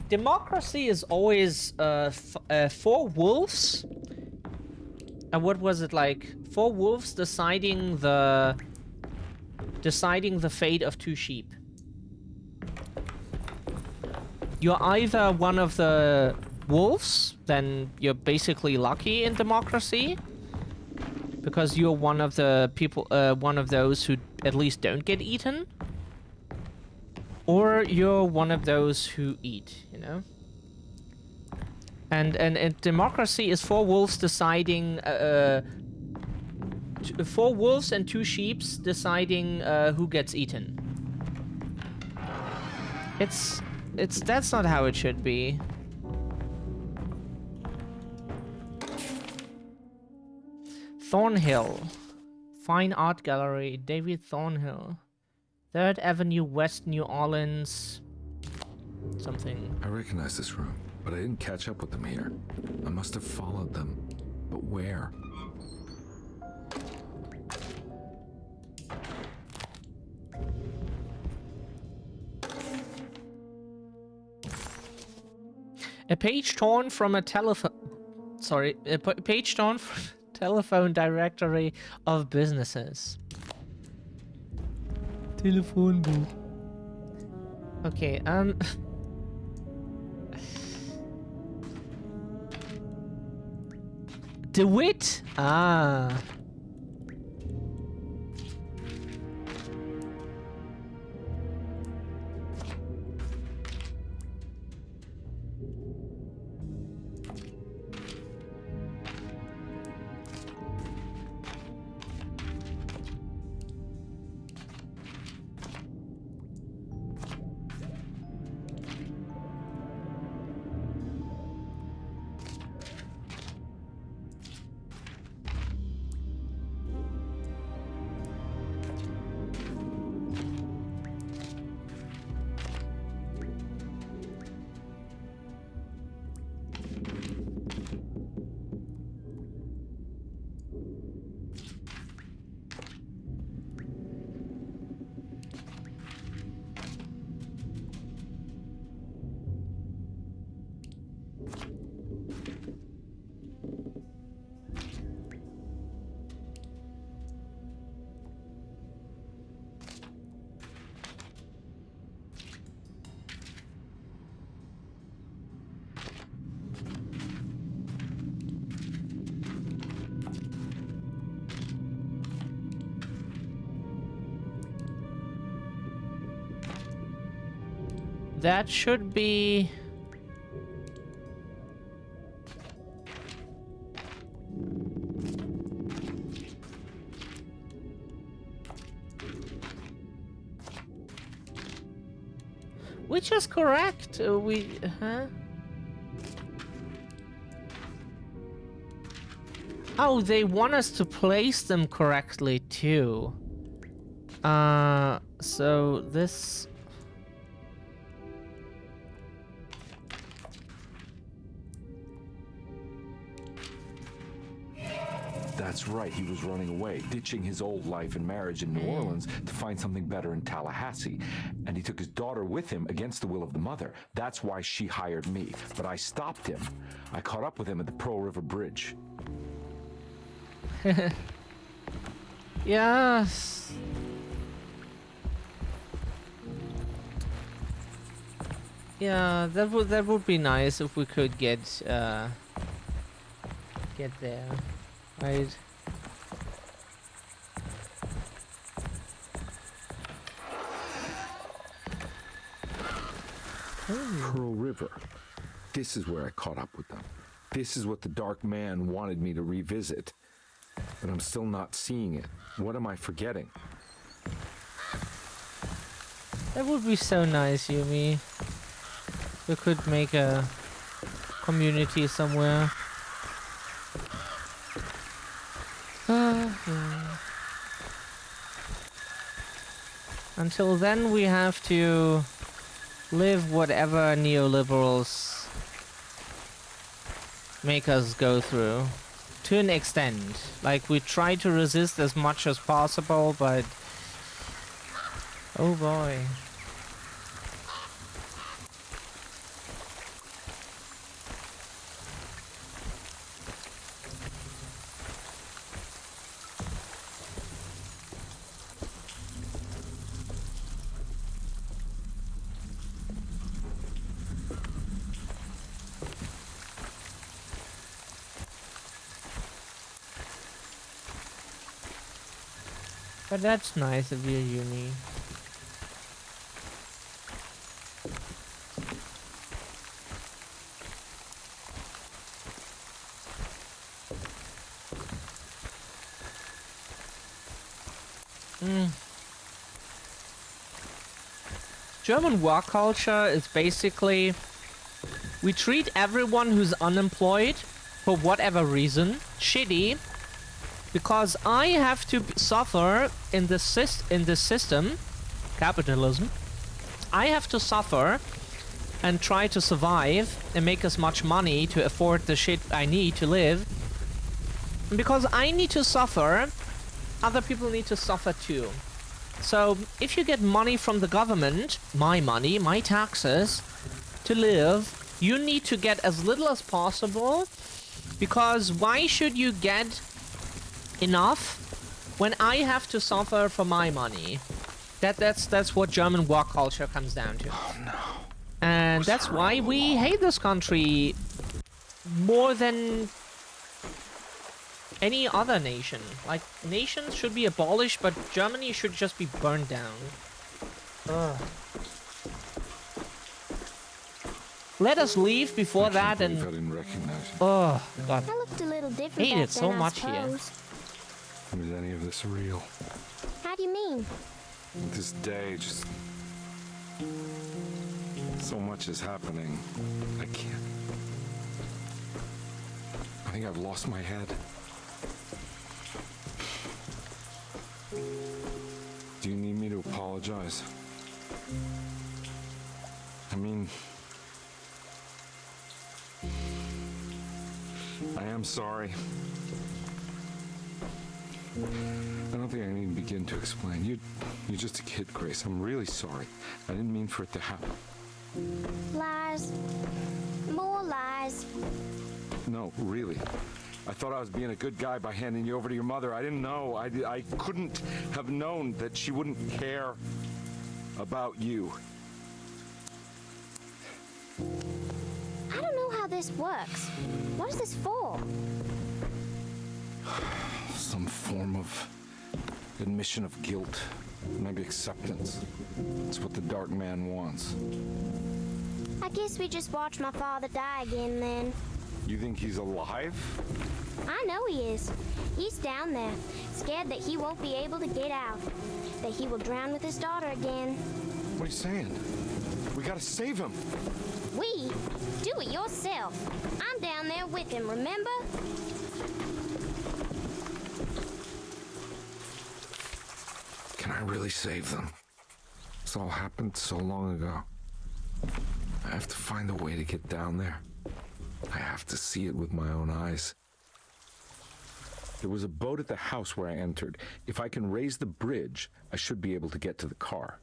Democracy is always for wolves what was it like? 4 wolves deciding the fate of 2 sheep. You're either one of the wolves, then you're basically lucky in democracy, because you're one of the people, one of those who at least don't get eaten, or you're one of those who eat, you know? And democracy is 4 wolves deciding, 4 wolves and 2 sheeps deciding who gets eaten. That's not how it should be. Thornhill. Fine Art Gallery. David Thornhill. 3rd Avenue West, New Orleans. Something. I recognize this room, but I didn't catch up with them here. I must have followed them. But where? A page torn from a telephone... Sorry, a page torn from a telephone directory of businesses. Telefonbuch. Okay, DeWitt? Ah. That should be... Which is correct. Oh, they want us to place them correctly too. So this... That's right, he was running away, ditching his old life and marriage in New Orleans to find something better in Tallahassee. And he took his daughter with him against the will of the mother. That's why she hired me. But I stopped him. I caught up with him at the Pearl River Bridge. Yes. Yeah, that would be nice if we could get there, right? Pearl River. This is where I caught up with them. This is what the Dark Man wanted me to revisit. But I'm still not seeing it. What am I forgetting? That would be so nice, Yumi. We could make a community somewhere. Until then, we have to live whatever neoliberals make us go through. To an extent. Like, we try to resist as much as possible, but... oh boy. But that's nice of you, Uni. German work culture is basically we treat everyone who's unemployed for whatever reason shitty because I have to suffer in the system, capitalism. I have to suffer and try to survive and make as much money to afford the shit I need to live. And because I need to suffer, other people need to suffer too. So if you get money from the government, my money, my taxes, to live, you need to get as little as possible, because why should you get enough when I have to suffer for my money? That's what German work culture comes down to. Oh no. And that's why we hate this country more than any other nation. Like, nations should be abolished, but Germany should just be burned down. Ugh. Let us leave before that and... I didn't recognize you. Oh, God. I looked a little different Hate back it so then, much I here. suppose. Was any of this real? How do you mean? This day, just... so much is happening. I can't... I think I've lost my head. Do you need me to apologize? I mean... I am sorry. I don't think I need to begin to explain. You're just a kid, Grace. I'm really sorry. I didn't mean for it to happen. Lies. More lies. No, really. I thought I was being a good guy by handing you over to your mother. I didn't know. I couldn't have known that she wouldn't care about you. I don't know how this works. What is this for? Some form of admission of guilt. Maybe acceptance. It's what the Dark Man wants. I guess we just watched my father die again then. You think he's alive? I know he is. He's down there, scared that he won't be able to get out. That he will drown with his daughter again. What are you saying? We gotta save him. We? Do it yourself. I'm down there with him, remember? Can I really save them? This all happened so long ago. I have to find a way to get down there. I have to see it with my own eyes. There was a boat at the house where I entered. If I can raise the bridge, I should be able to get to the car.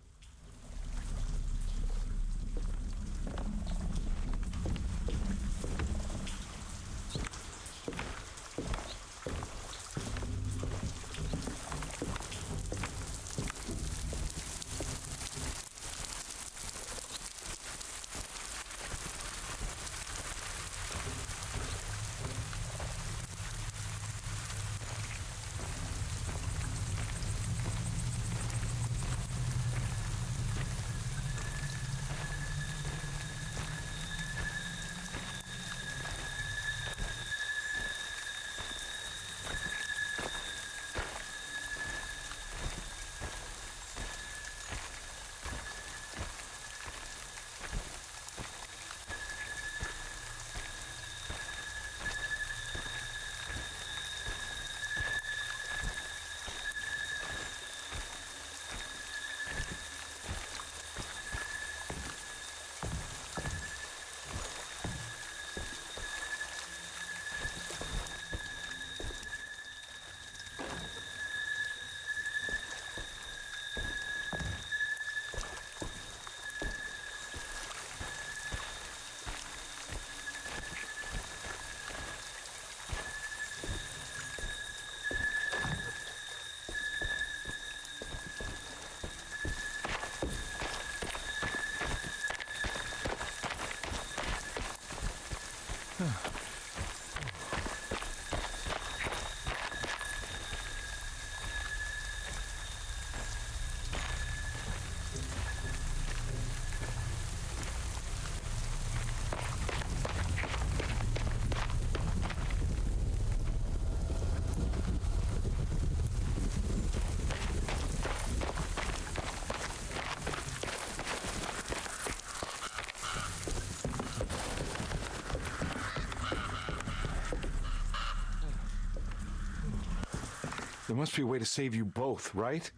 There must be a way to save you both, right?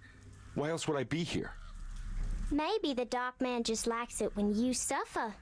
Why else would I be here? Maybe the Dark Man just likes it when you suffer.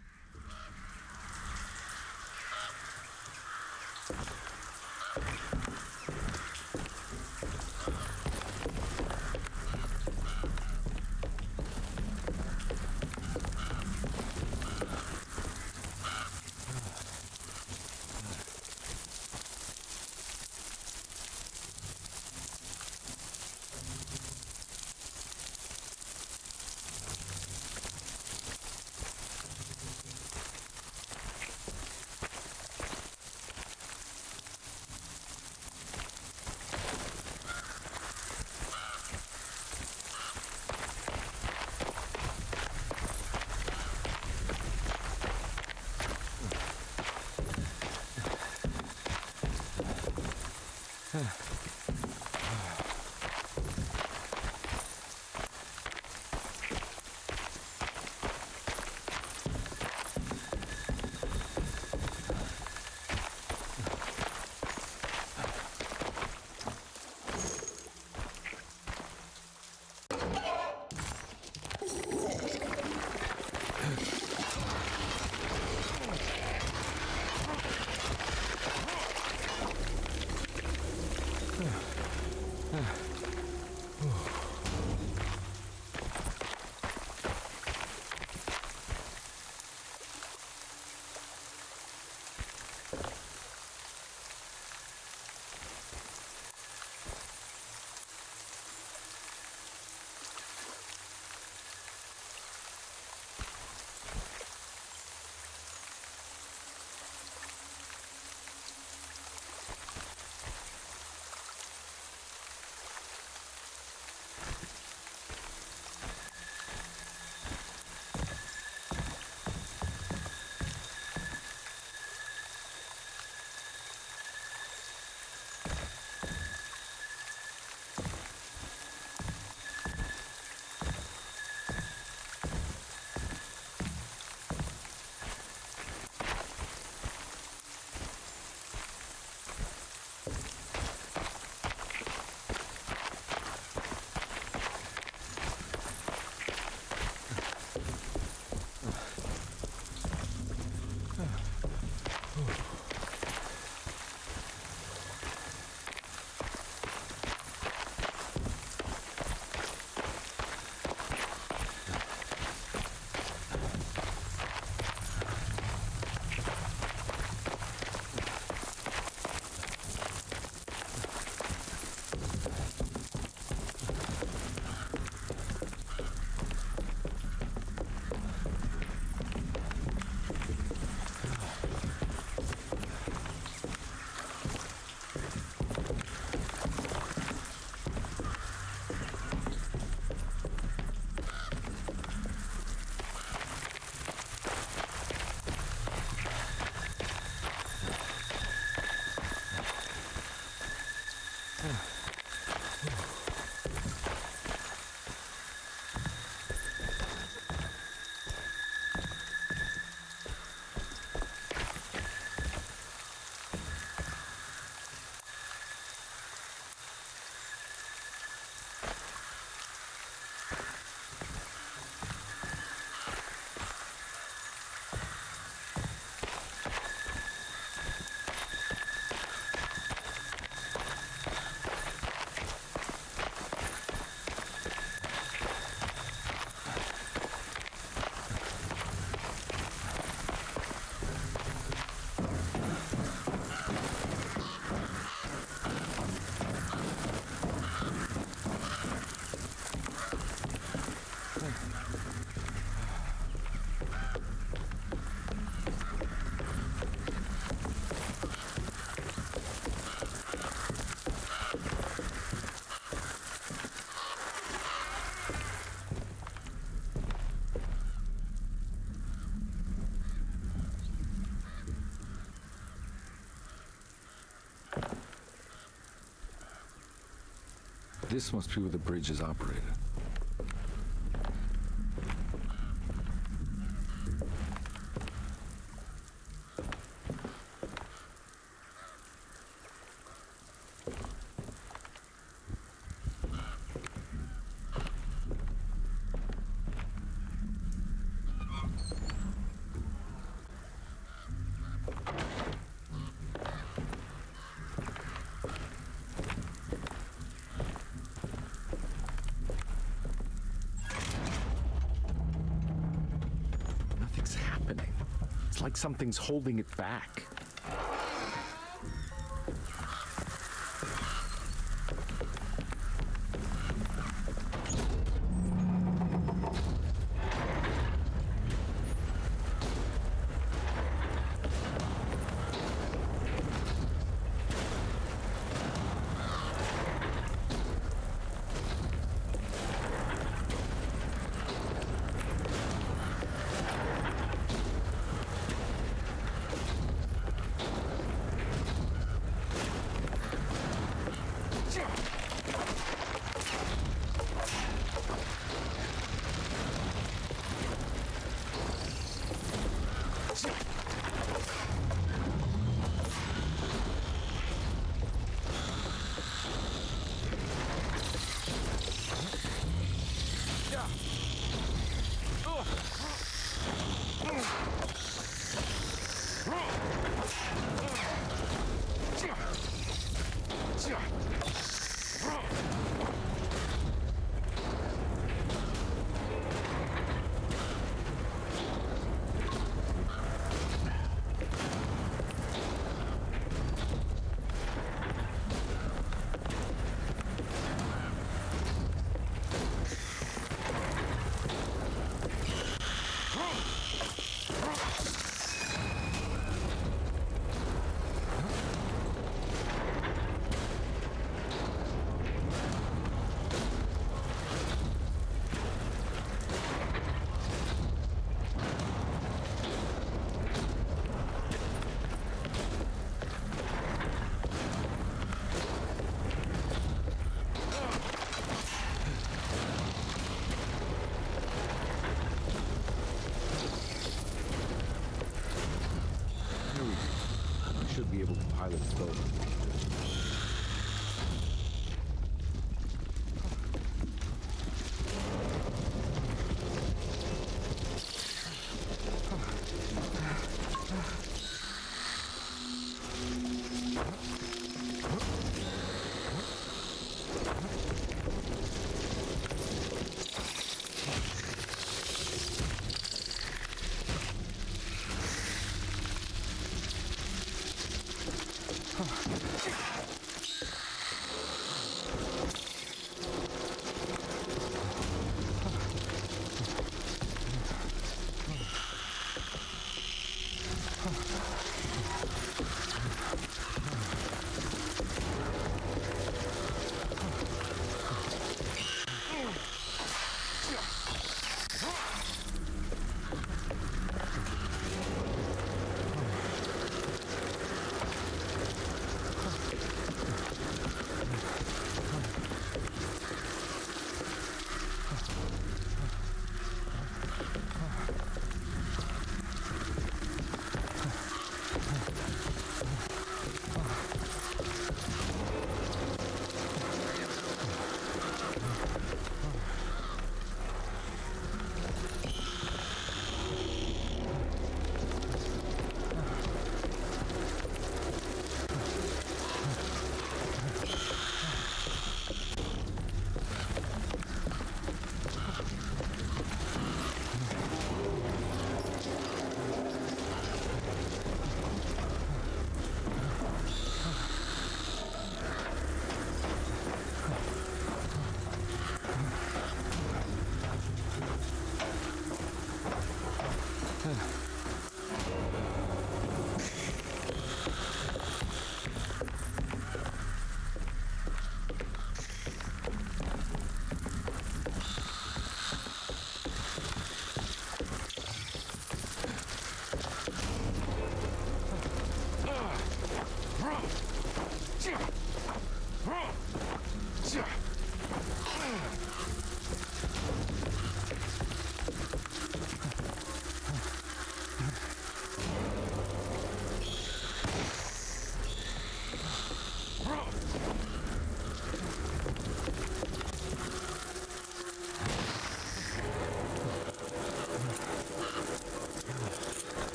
This must be where the bridge is operated. happening? It's like something's holding it back. Should be able to pilot the boat.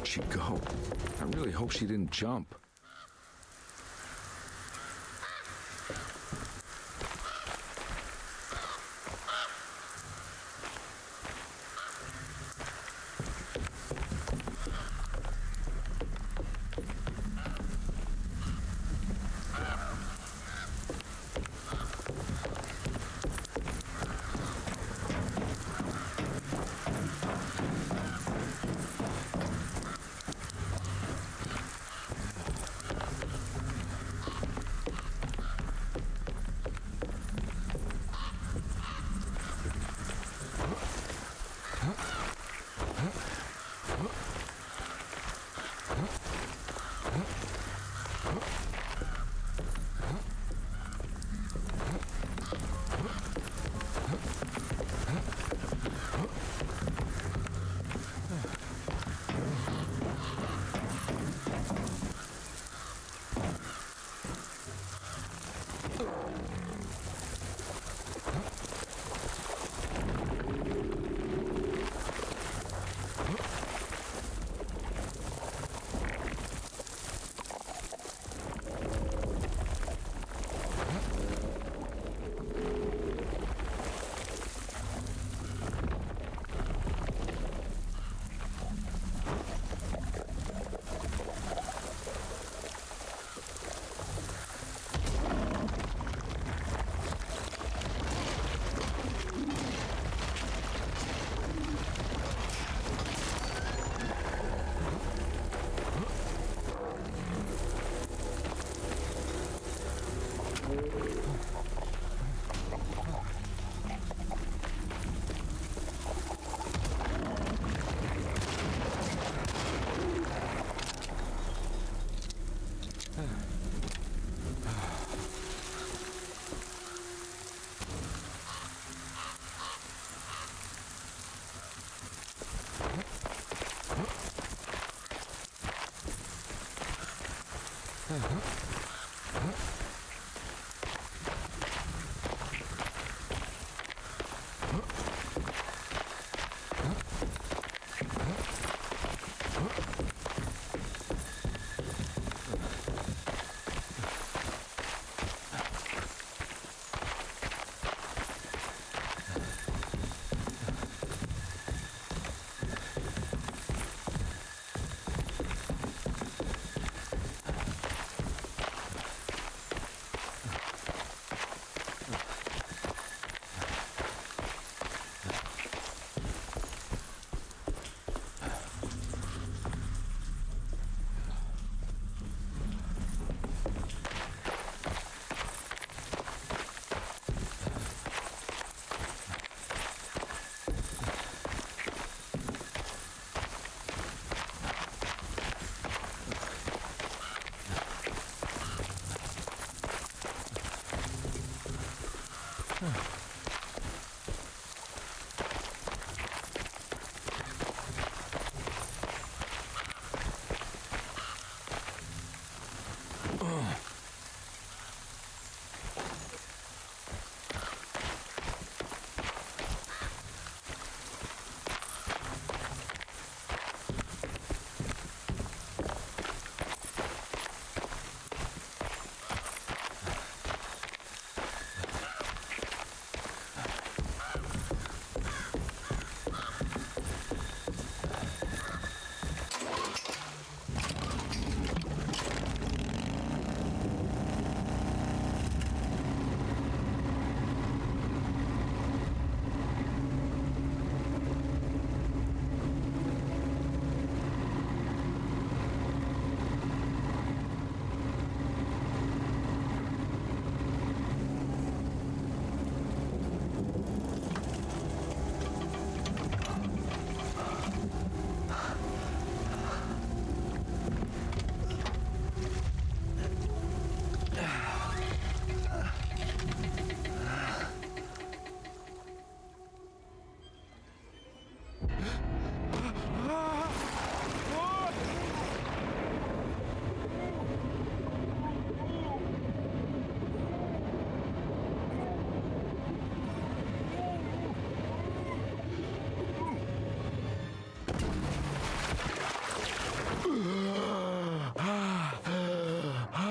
She go? I really hope she didn't jump.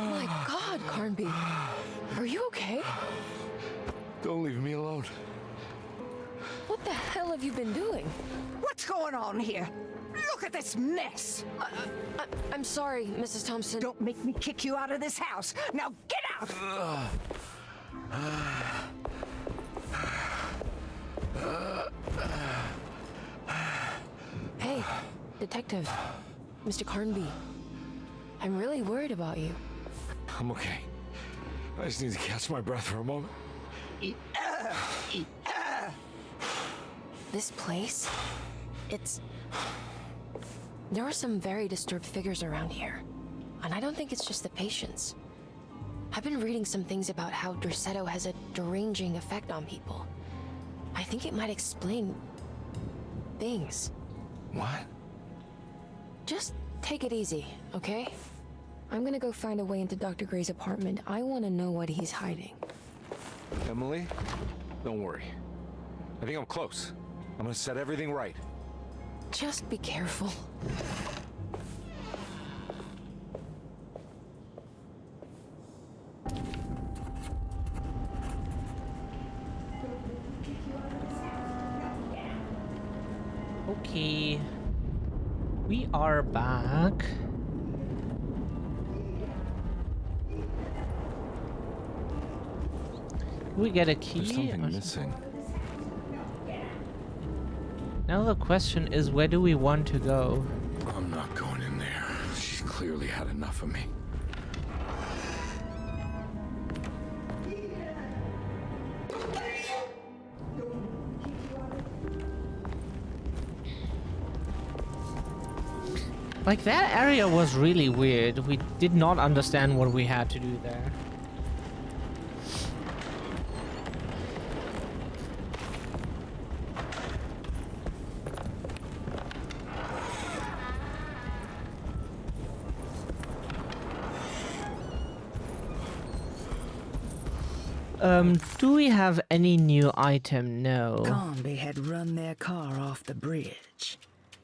My God, Carnby. Are you okay? Don't leave me alone. What the hell have you been doing? What's going on here? Look at this mess! I'm sorry, Mrs. Thompson. Don't make me kick you out of this house. Now get out! Hey, Detective. Mr. Carnby. I'm really worried about you. I'm okay. I just need to catch my breath for a moment. This place? There are some very disturbed figures around here. And I don't think it's just the patients. I've been reading some things about how Derceto has a deranging effect on people. I think it might explain things. What? Just take it easy, okay? I'm gonna go find a way into Dr. Gray's apartment. I want to know what he's hiding. Emily? Don't worry. I think I'm close. I'm gonna set everything right. Just be careful. Okay. We are back. We get a key. There's something missing. Now the question is, where do we want to go? I'm not going in there. She's clearly had enough of me. Like, that area was really weird. We did not understand what we had to do there. Do we have any new item? No. Carnby had run their car off the bridge.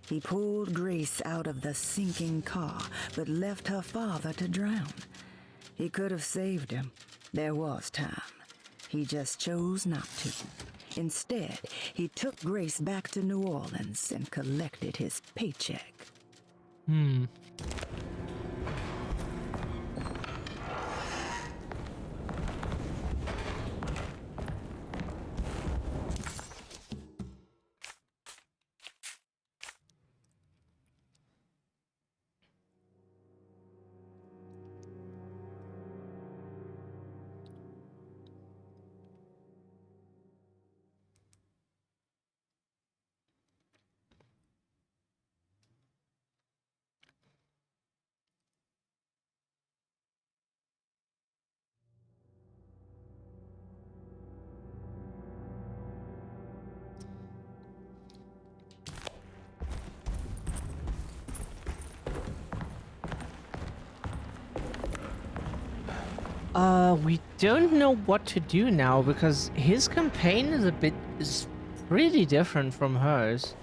He pulled Grace out of the sinking car, but left her father to drown. He could have saved him. There was time. He just chose not to. Instead, he took Grace back to New Orleans and collected his paycheck. We don't know what to do now because his campaign is pretty different from hers.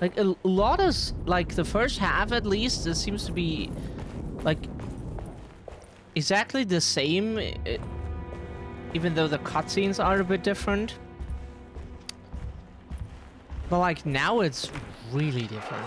Like a lot is like the first half at least. It seems to be like exactly the same, even though the cutscenes are a bit different. But like now it's really different.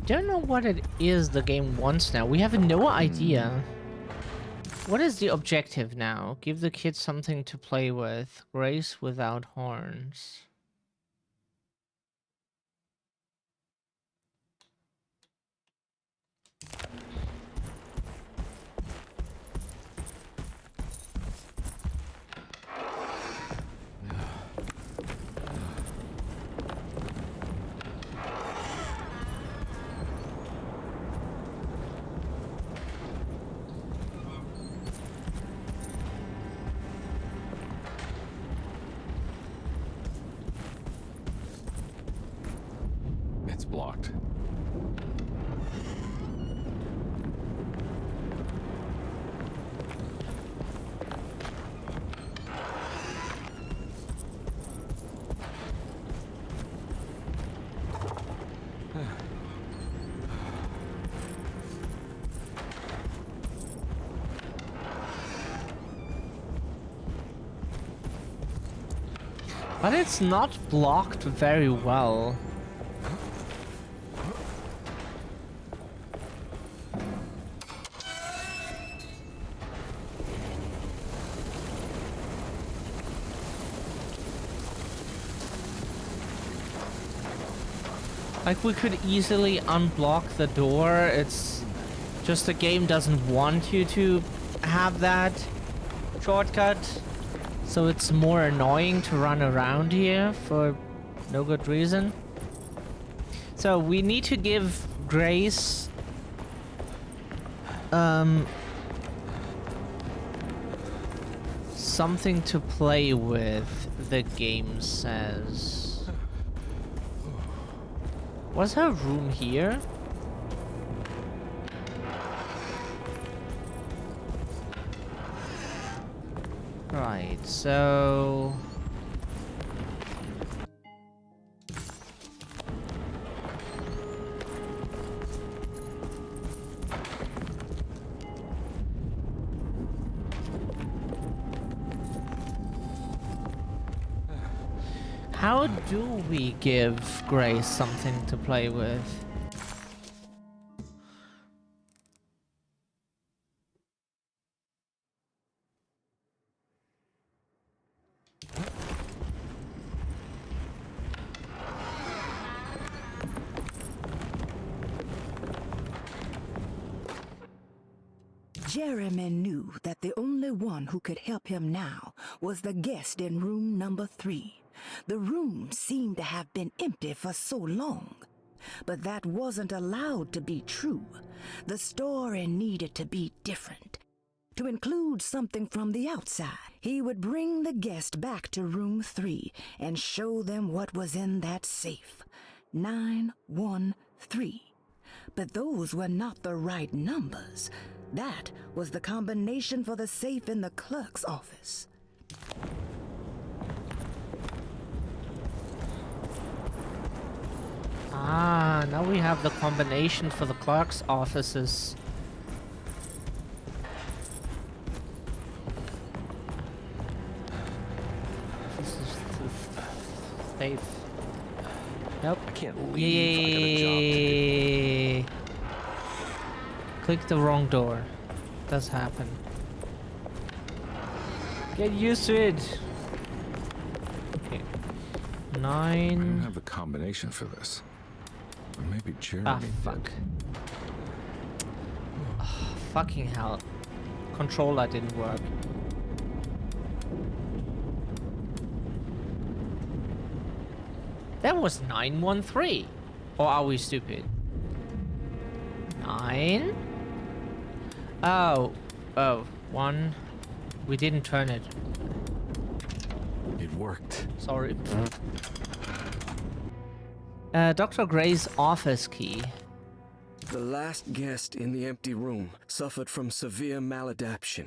Don't know what it is the game wants now. We have no idea. What is the objective now? Give the kids something to play with. Grace without horns. It's blocked. But it's not blocked very well. Like, we could easily unblock the door. It's just the game doesn't want you to have that shortcut. So it's more annoying to run around here for no good reason. So we need to give Grace something to play with, the game says. Was her room here? Right, so... How do we give Grace something to play with? Jeremy knew that the only one who could help him now was the guest in room number 3. The room seemed to have been empty for so long. But that wasn't allowed to be true. The story needed to be different. To include something from the outside, he would bring the guest back to room 3 and show them what was in that safe. 913. But those were not the right numbers. That was the combination for the safe in the clerk's office. Ah, now we have the combination for the clerk's offices. This is safe. Nope. I can't leave. I got a job to do. Yay. Click the wrong door. Does happen. Get used to it. Okay. I don't 9. have the combination for this. Or maybe Jeremy Ah, did. fuck. Oh, fucking hell. Controller didn't work. That was 913. Or are we stupid? 9? Oh. Oh. 1. We didn't turn it. It worked. Sorry. Dr. Gray's office key. The last guest in the empty room suffered from severe maladaptation.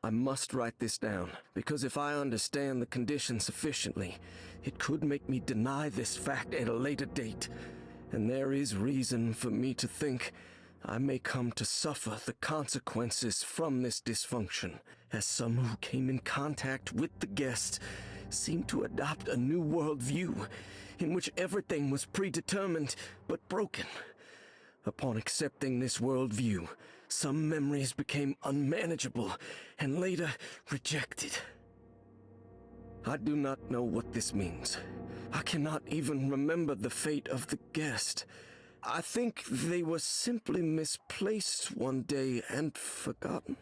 I must write this down, because if I understand the condition sufficiently, it could make me deny this fact at a later date. And there is reason for me to think I may come to suffer the consequences from this dysfunction, as some who came in contact with the guest seemed to adopt a new worldview in which everything was predetermined but broken. Upon accepting this worldview, some memories became unmanageable and later rejected. I do not know what this means. I cannot even remember the fate of the guest. I think they were simply misplaced one day and forgotten.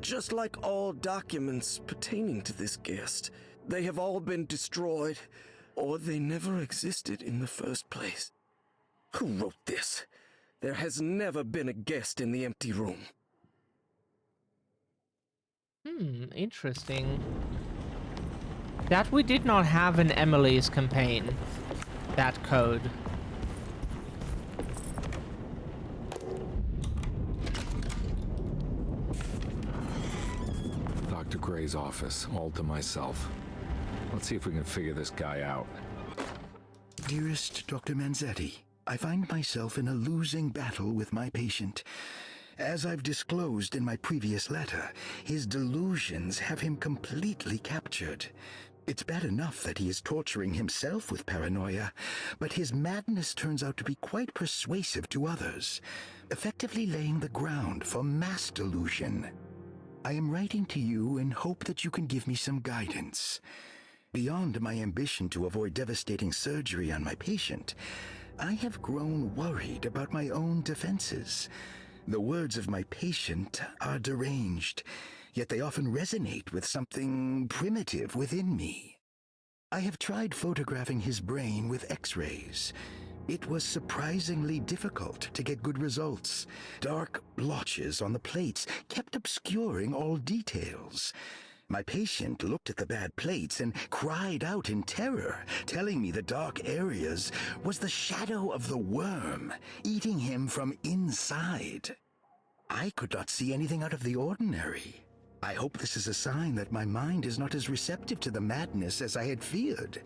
Just like all documents pertaining to this guest, they have all been destroyed, or they never existed in the first place. Who wrote this? There has never been a guest in the empty room. Interesting. That we did not have in Emily's campaign. That code. Dr. Gray's office, all to myself. Let's see if we can figure this guy out. Dearest Dr. Manzetti, I find myself in a losing battle with my patient. As I've disclosed in my previous letter, his delusions have him completely captured. It's bad enough that he is torturing himself with paranoia, but his madness turns out to be quite persuasive to others, effectively laying the ground for mass delusion. I am writing to you in hope that you can give me some guidance. Beyond my ambition to avoid devastating surgery on my patient, I have grown worried about my own defenses. The words of my patient are deranged, yet they often resonate with something primitive within me. I have tried photographing his brain with X-rays. It was surprisingly difficult to get good results. Dark blotches on the plates kept obscuring all details. My patient looked at the bad plates and cried out in terror, telling me the dark areas was the shadow of the worm, eating him from inside. I could not see anything out of the ordinary. I hope this is a sign that my mind is not as receptive to the madness as I had feared.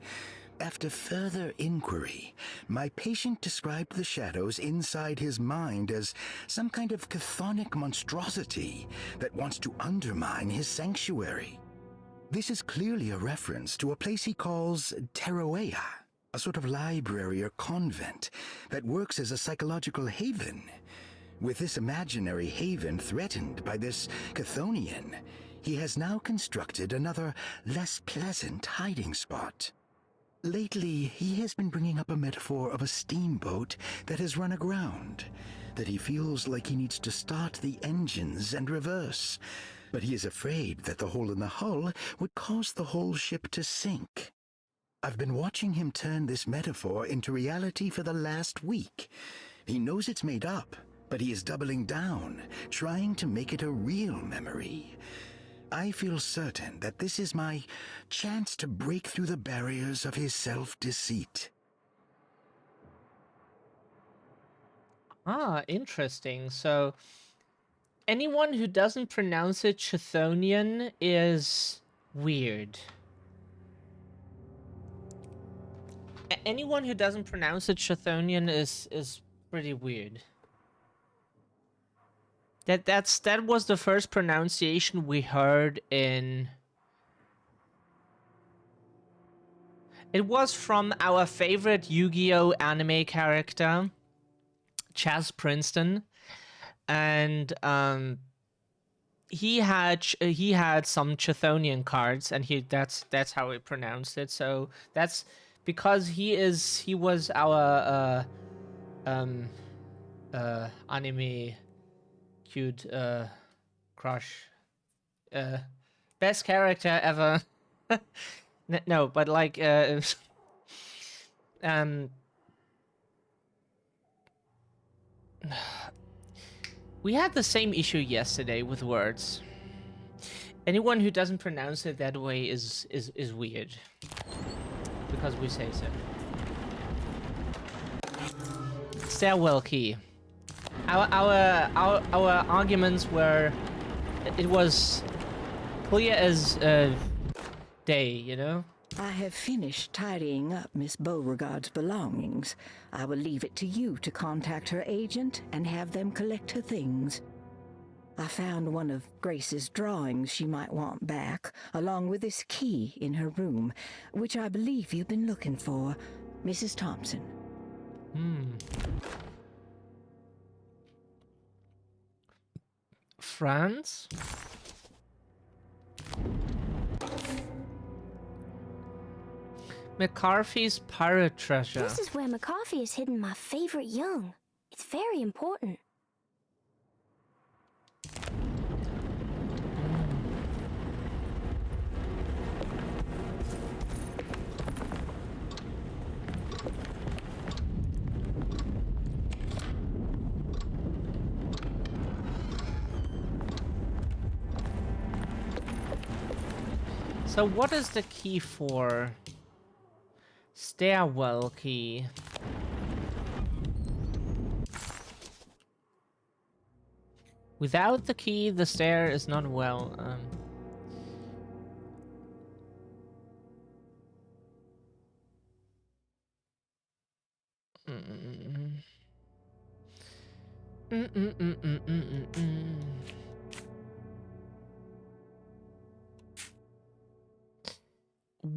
After further inquiry, my patient described the shadows inside his mind as some kind of chthonic monstrosity that wants to undermine his sanctuary. This is clearly a reference to a place he calls Teroea, a sort of library or convent that works as a psychological haven. With this imaginary haven threatened by this Chthonian, he has now constructed another, less pleasant hiding spot. Lately, he has been bringing up a metaphor of a steamboat that has run aground, that he feels like he needs to start the engines and reverse, but he is afraid that the hole in the hull would cause the whole ship to sink. I've been watching him turn this metaphor into reality for the last week. He knows it's made up, but he is doubling down, trying to make it a real memory. I feel certain that this is my chance to break through the barriers of his self-deceit. Ah, interesting. So, anyone who doesn't pronounce it Chthonian is weird. anyone who doesn't pronounce it Chthonian is pretty weird. That was the first pronunciation we heard in. It was from our favorite Yu-Gi-Oh anime character, Chaz Princeton, and he had some Chthonian cards, and that's how he pronounced it. So that's because he was our anime cute crush, best character ever. No, but like we had the same issue yesterday with words. Anyone who doesn't pronounce it that way is weird, because we say so. Stairwell key. Our arguments were, it was clear as day, you know? I have finished tidying up Miss Beauregard's belongings. I will leave it to you to contact her agent and have them collect her things. I found one of Grace's drawings she might want back, along with this key in her room, which I believe you've been looking for, Mrs. Thompson. France? McCarthy's pirate treasure. This is where McCarthy has hidden my favorite young. It's very important. So what is the key for? Stairwell key. Without the key, the stair is not well.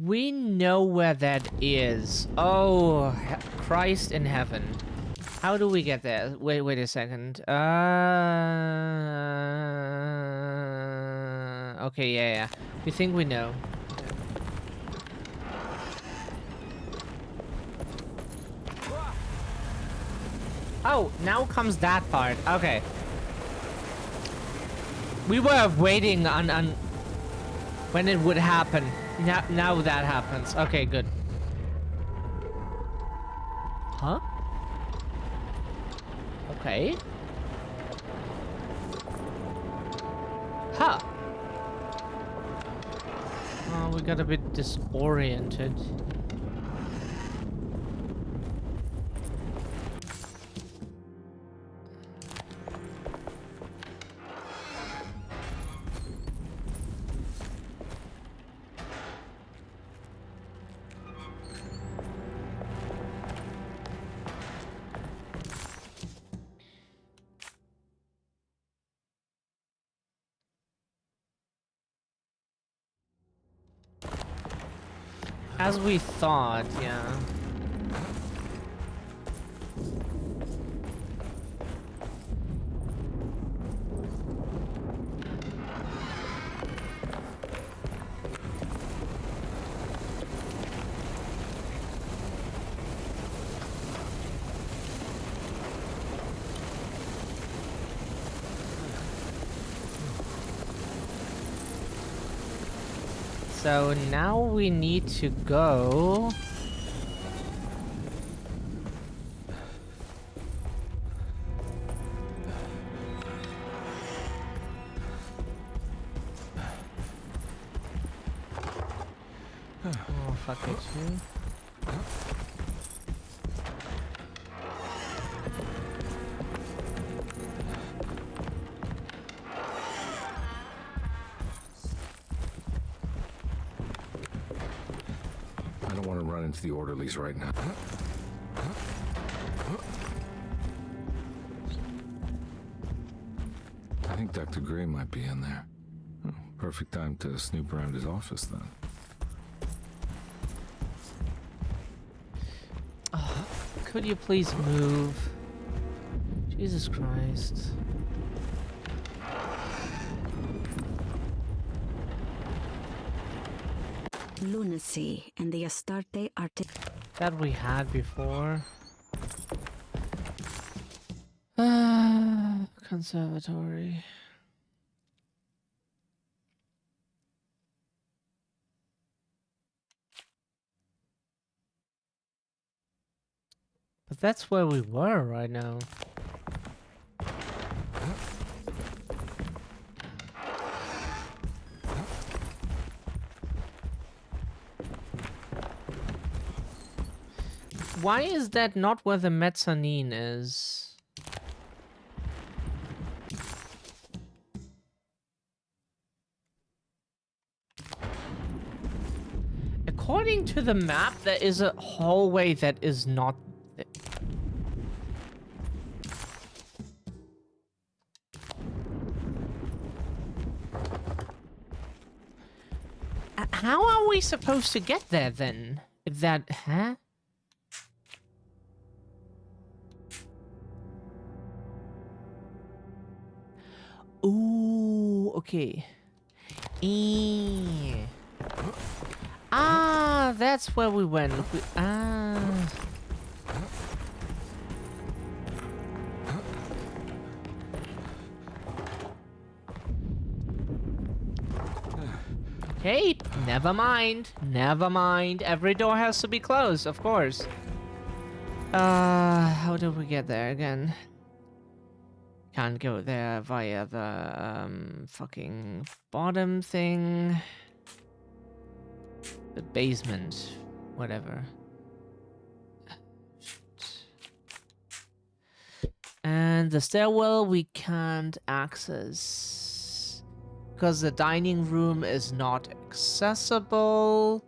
We know where that is. Oh, Christ in heaven. How do we get there? Wait a second. Okay, yeah. We think we know. Oh, now comes that part. Okay. We were waiting on when it would happen. Now that happens. Okay, good. Huh? Okay. Huh. Oh, we got a bit disoriented. As we thought, yeah. So now we need to go. Oh, fuck it, too. to the orderlies right now. I think Dr. Gray might be in there. Oh, perfect time to snoop around his office then. Oh, could you please move? Jesus Christ. Lunacy and the Astarte Arte. That we had before. Conservatory. But that's where we were right now. Why is that not where the mezzanine is? According to the map, there is a hallway that is not... How are we supposed to get there then? If that... Huh? Ooh, okay. Ah, that's where we went. Okay, never mind. Never mind. Every door has to be closed, of course. How did we get there again? Can't go there via the fucking bottom thing. The basement, whatever. And the stairwell we can't access because the dining room is not accessible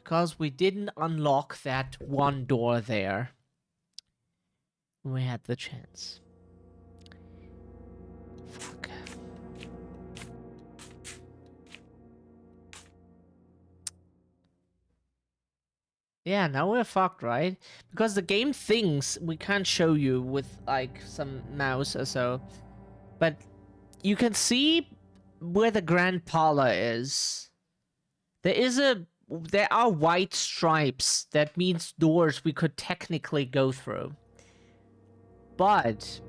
because we didn't unlock that one door there. We had the chance. Fuck. Yeah, now we're fucked, right? Because the game thinks we can't show you with, like, some mouse or so. But you can see where the grand parlor is. There are white stripes. That means doors we could technically go through. But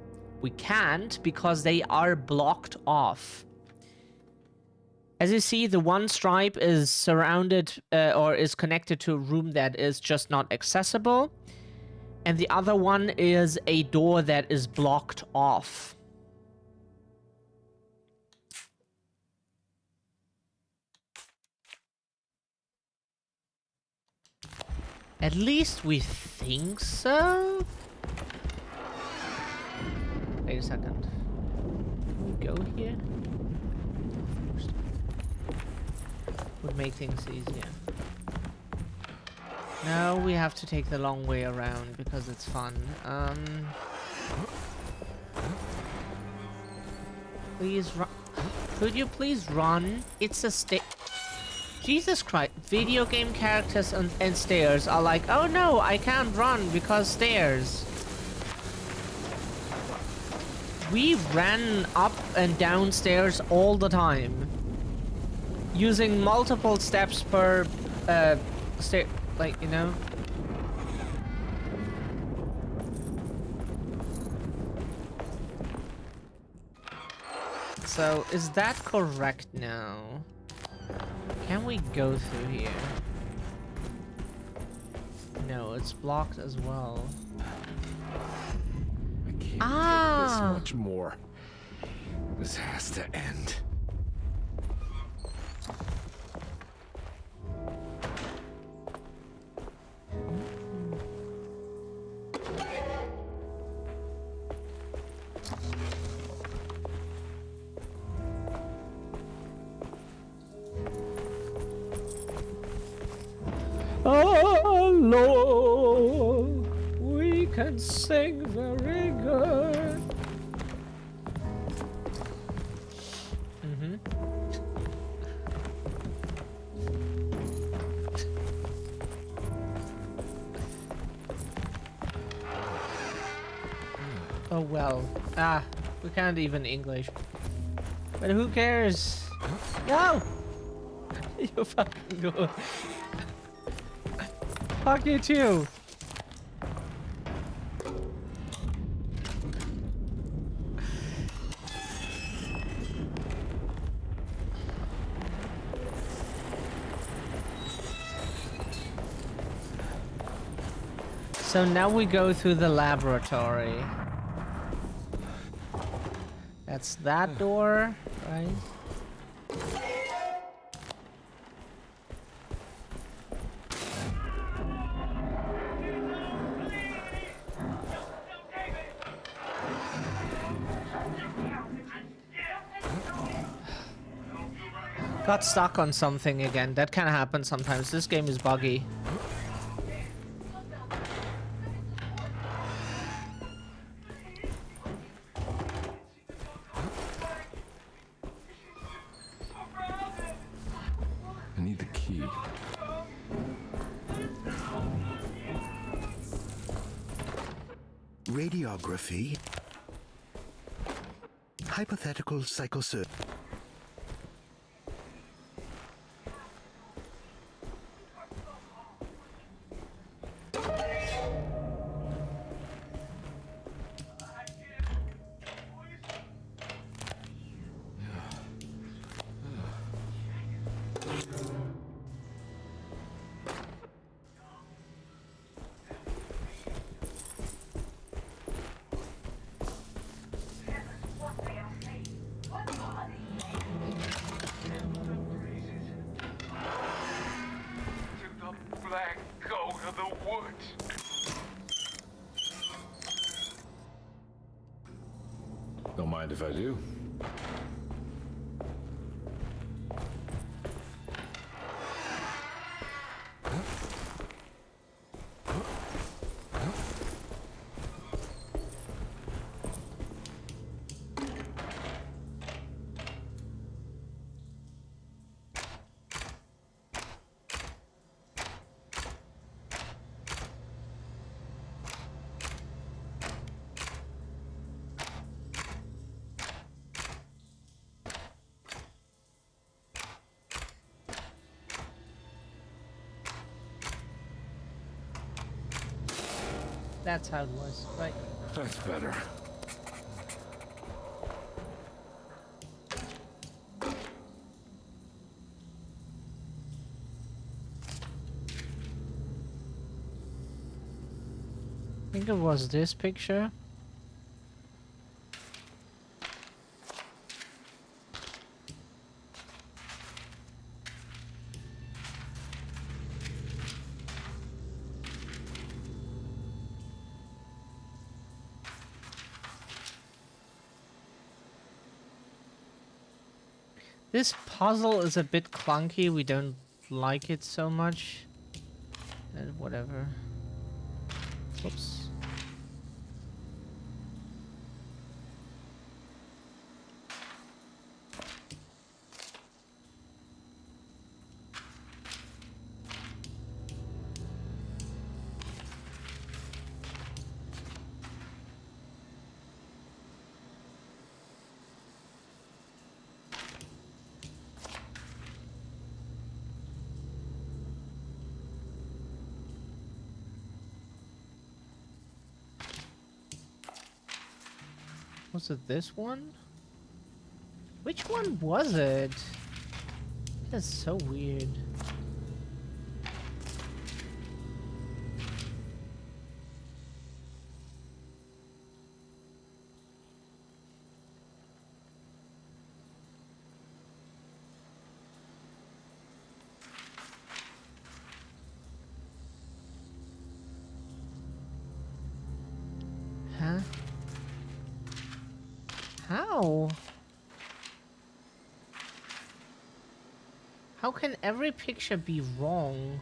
we can't because they are blocked off. As you see, the one stripe is surrounded or is connected to a room that is just not accessible. And the other one is a door that is blocked off. At least we think so. Wait a second. Can we go here? Would make things easier. No, we have to take the long way around because it's fun. Please run. Could you please run? It's a Jesus Christ. Video game characters and stairs are like, oh no, I can't run because stairs. We ran up and down stairs all the time. Using multiple steps per stair, like, you know. So, is that correct now? Can we go through here? No, it's blocked as well. I can't take this much more. This has to end. can sing very good. Oh well. Ah, we can't even English. But who cares? No! You fucking go. Fuck you too. So now we go through the laboratory. That's that door, right? Got stuck on something again. That can happen sometimes. This game is buggy. I need the key. Radiography. Hypothetical psychosurgery. Don't mind if I do. That's how it was, right? That's better. I think it was this picture. This puzzle is a bit clunky. We don't like it so much. And whatever. Whoops. Was it this one? Which one was it? That's so weird. Huh? How? How can every picture be wrong?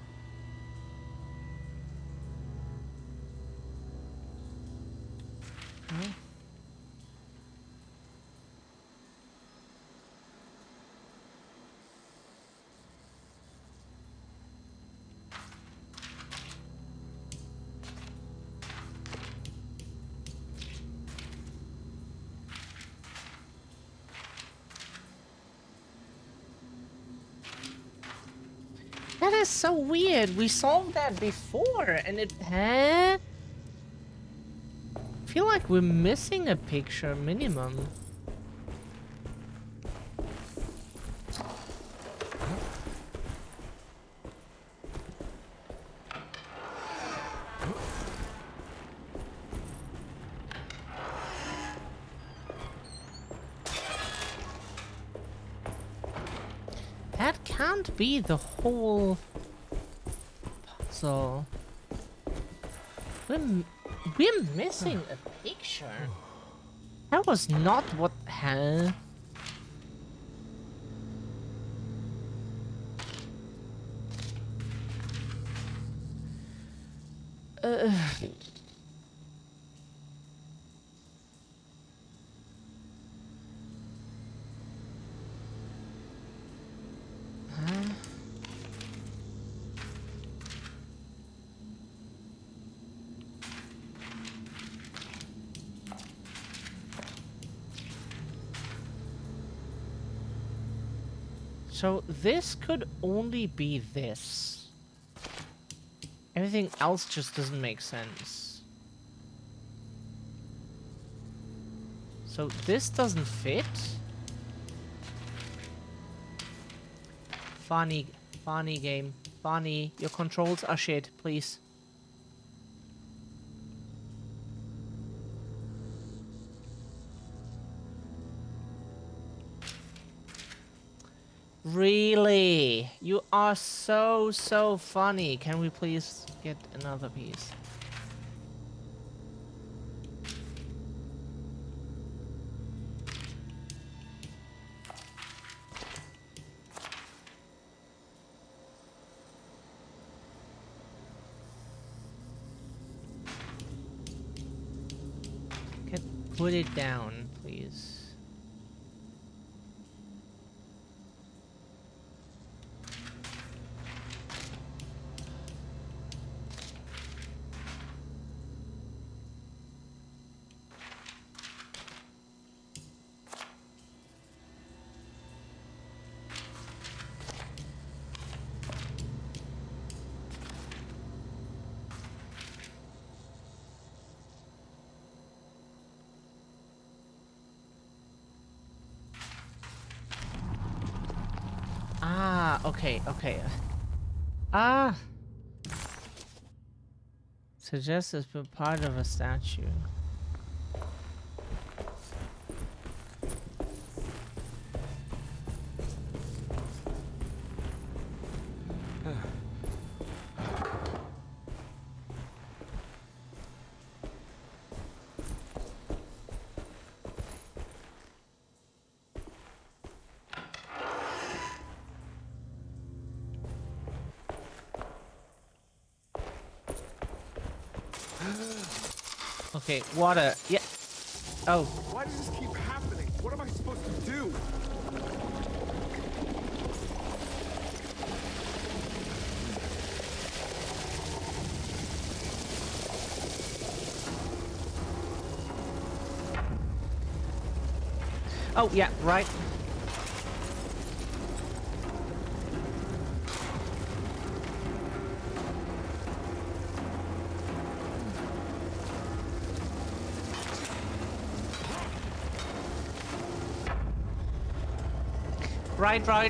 That is so weird. We solved that before, and it... Huh? I feel like we're missing a picture minimum. That can't be the whole puzzle. We're missing a picture. That was not what... Huh? So this could only be this. Everything else just doesn't make sense. So this doesn't fit. Funny game. Funny. Your controls are shit, please. Really? You are so funny. Can we please get another piece? Put it down, please. Okay. Suggests it's been part of a statue. Okay, water. Yeah. Oh. Why does this keep happening? What am I supposed to do? Oh, yeah, right.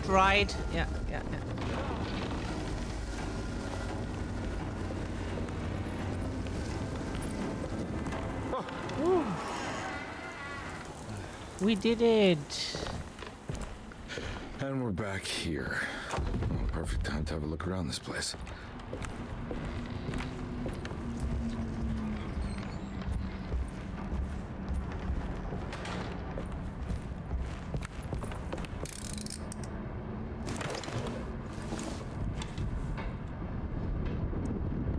Right. Yeah. Ooh. We did it. And we're back here. Well, perfect time to have a look around this place.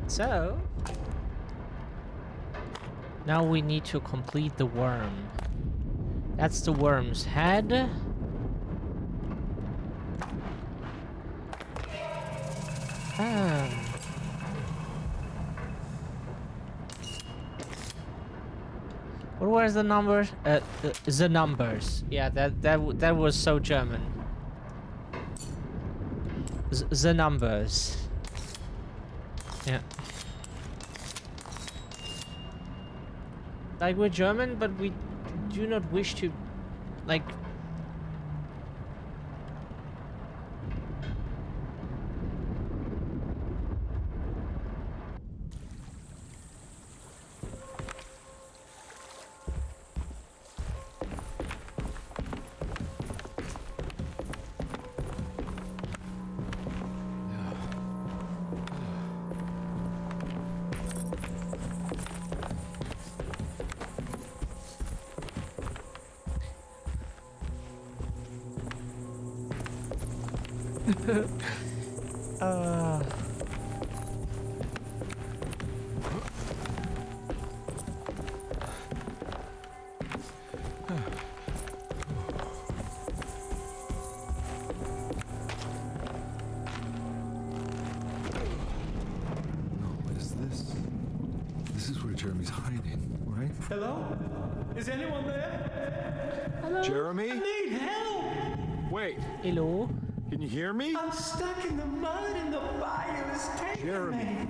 So, now we need to complete the worm. That's the worm's head. What was the numbers? The numbers. Yeah, that was so German. The numbers. Yeah. Like, we're German, but we do not wish to, like... This is where Jeremy's hiding, right? Hello? Is anyone there? Hello? Jeremy? I need help! Wait. Hello? Can you hear me? I'm stuck in the mud and the fire is taking Jeremy, me.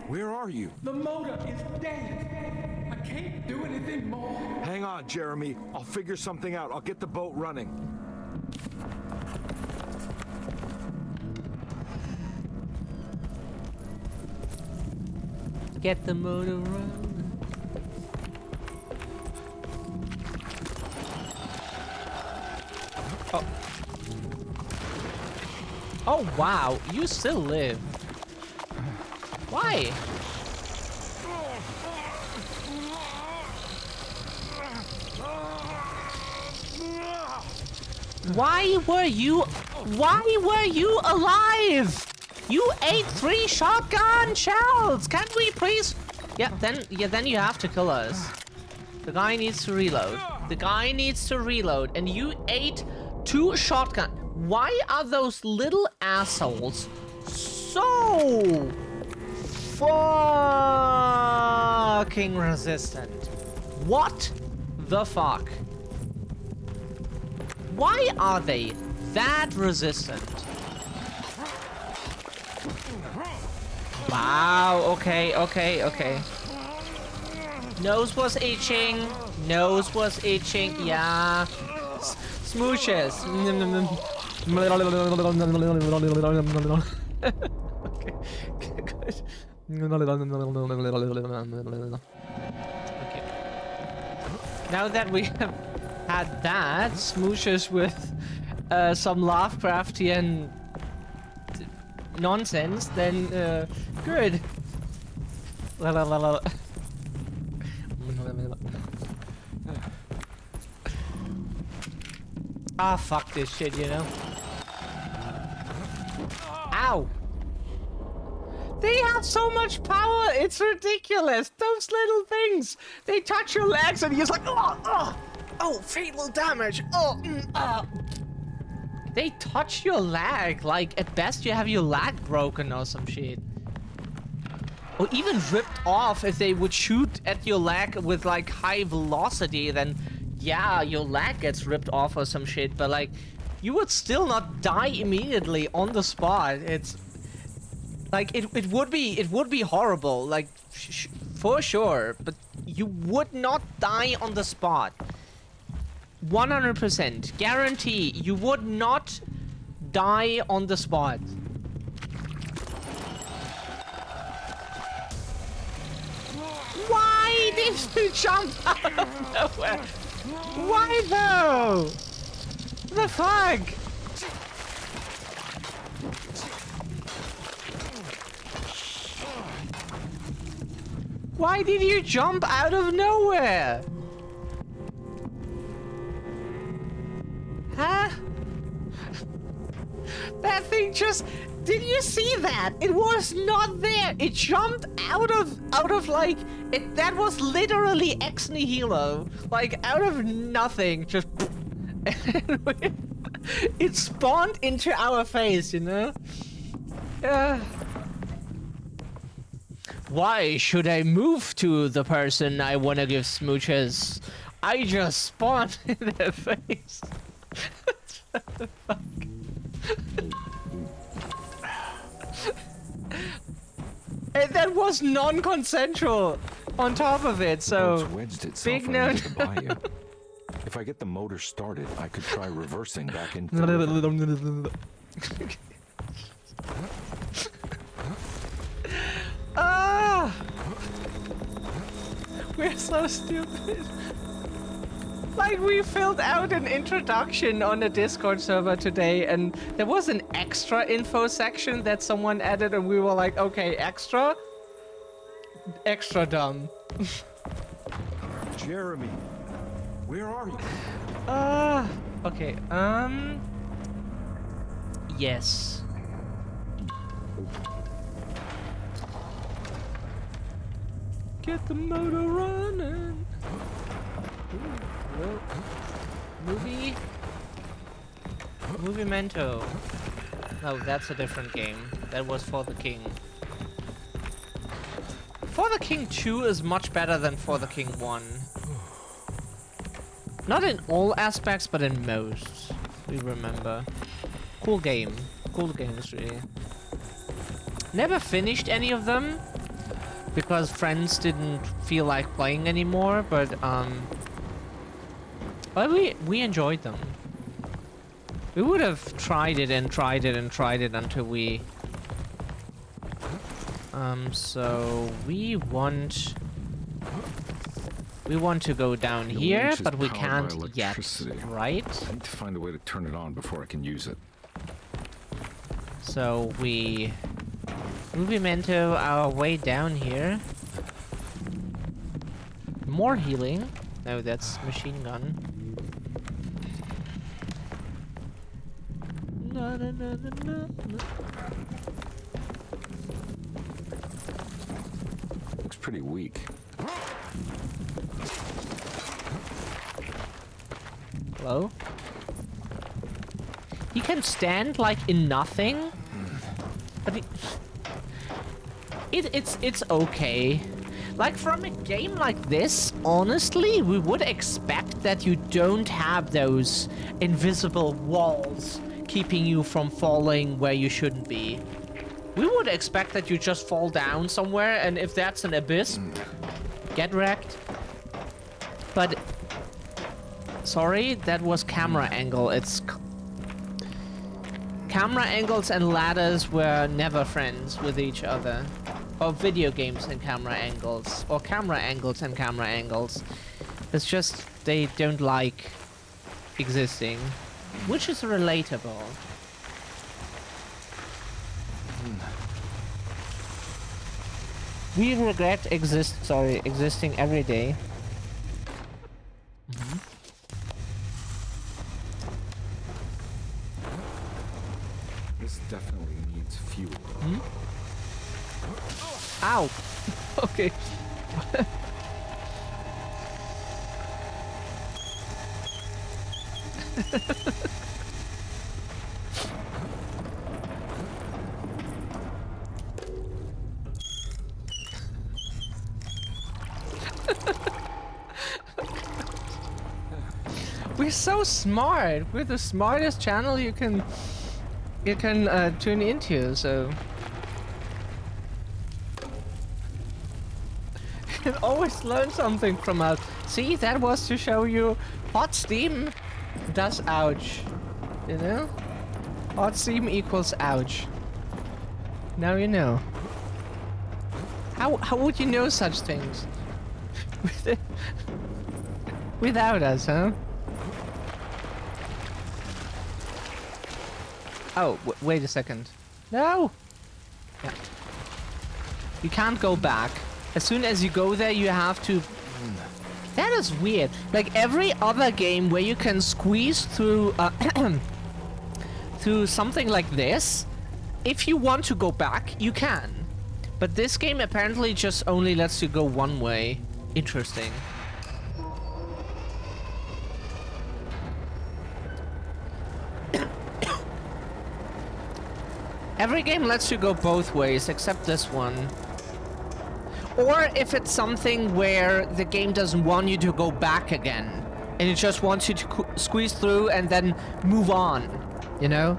where are you? The motor is dead. I can't do anything more. Hang on, Jeremy. I'll figure something out. I'll get the boat running. Get the motor running. Oh. Oh wow, you still live. Why? Why were you alive? You ate 3 shotgun shells. Can we please? Yeah, then you have to kill us. The guy needs to reload. The guy needs to reload, and you ate 2 shotgun. Why are those little assholes so fucking resistant? What the fuck? Why are they that resistant? Wow, okay. Nose was itching. Nose was itching. Yeah. Smooches. Okay. Good. Okay. Now that we have had that, smooches with some Lovecraftian nonsense, then good. Ah, fuck this shit, you know? Ow! They have so much power, it's ridiculous! Those little things! They touch your legs and you're just like, oh, fatal damage! They touch your leg, like, at best you have your leg broken or some shit. Or even ripped off. If they would shoot at your leg with, like, high velocity, then, yeah, your leg gets ripped off or some shit. But, like, you would still not die immediately on the spot. It's... like, it would be horrible, like, for sure. But you would not die on the spot. 100%. Guarantee you would not die on the spot. Why did you jump out of nowhere? Why though? The fuck? Why did you jump out of nowhere? Huh? That thing just... did you see that? It was not there. It jumped out of like... that was literally ex nihilo. Like, out of nothing. Just... it spawned into our face, you know? Why should I move to the person I want to give smooches? I just spawned in their face. What the fuck? And that was non-consensual on top of it, so It's wedged itself big note. into the bayou. If I get the motor started, I could try reversing back into Ah! We're so stupid. Like, we filled out an introduction on the Discord server today, and there was an extra info section that someone added, and we were like, okay, extra? Extra dumb. Jeremy, where are you? Okay, yes. Get the motor running. Well, Movimento. No, that's a different game. That was For the King. For the King 2 is much better than For the King 1. Not in all aspects, but in most. We remember. Cool game. Cool games, really. Never finished any of them because friends didn't feel like playing anymore, but we enjoyed them. We would have tried it and tried it and tried it until we... so we want to go down here, but we can't yet, right? I need to find a way to turn it on before I can use it. So we movimento our way down here. More healing. No, that's machine gun. Na, na, na, na, na. Looks pretty weak. Hello? He can stand like in nothing, but it's okay. Like, from a game like this, honestly, we would expect that you don't have those invisible walls keeping you from falling where you shouldn't be. We would expect that you just fall down somewhere, and if that's an abyss, get wrecked. But sorry, that was camera angle. It's camera angles and ladders were never friends with each other. Or video games and camera angles. Or camera angles and camera angles. It's just they don't like existing. Which is relatable. We regret existing every day. This definitely needs fuel. Ow! Okay. We're so smart. We're the smartest channel you can tune into. So you can always learn something from us. See, that was to show you hot steam does ouch. You know, hot steam equals ouch. Now you know. How would you know such things? Without us, huh? Oh, wait a second. No! Yeah. You can't go back. As soon as you go there, you have to... That is weird. Like every other game where you can squeeze through through something like this, if you want to go back, you can. But this game apparently just only lets you go one way. Interesting. Every game lets you go both ways, except this one. Or if it's something where the game doesn't want you to go back again, and it just wants you to squeeze through and then move on, you know?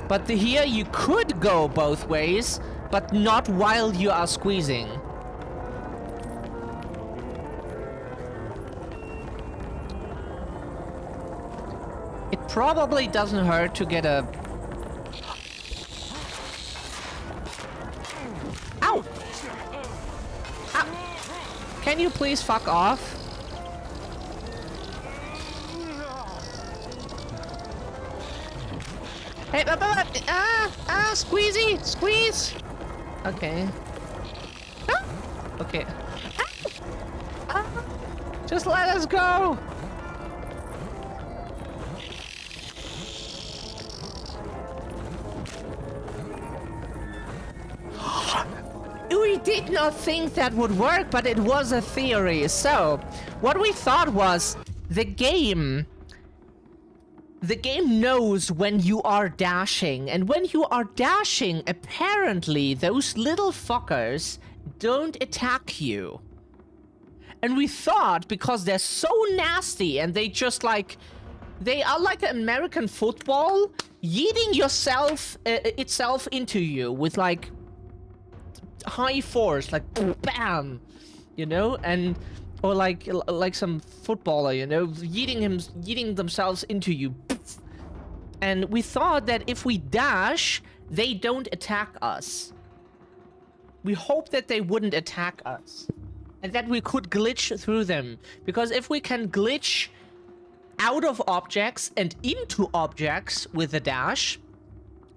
But here you could go both ways, but not while you are squeezing. It probably doesn't hurt to get a... Ow! Ow! Can you please fuck off? Hey, squeezy! Squeeze! Okay. Ah! Okay. Ah! Just let us go! We did not think that would work, but it was a theory. So, what we thought was the game knows when you are dashing, and when you are dashing, apparently those little fuckers don't attack you. And we thought, because they're so nasty and they just like, they are like an American football, yeeting itself into you with like high force, like bam, you know, and or like some footballer, you know, yeeting themselves into you. And we thought that if we dash, they don't attack us. We hoped that they wouldn't attack us, and that we could glitch through them, because if we can glitch out of objects and into objects with a dash,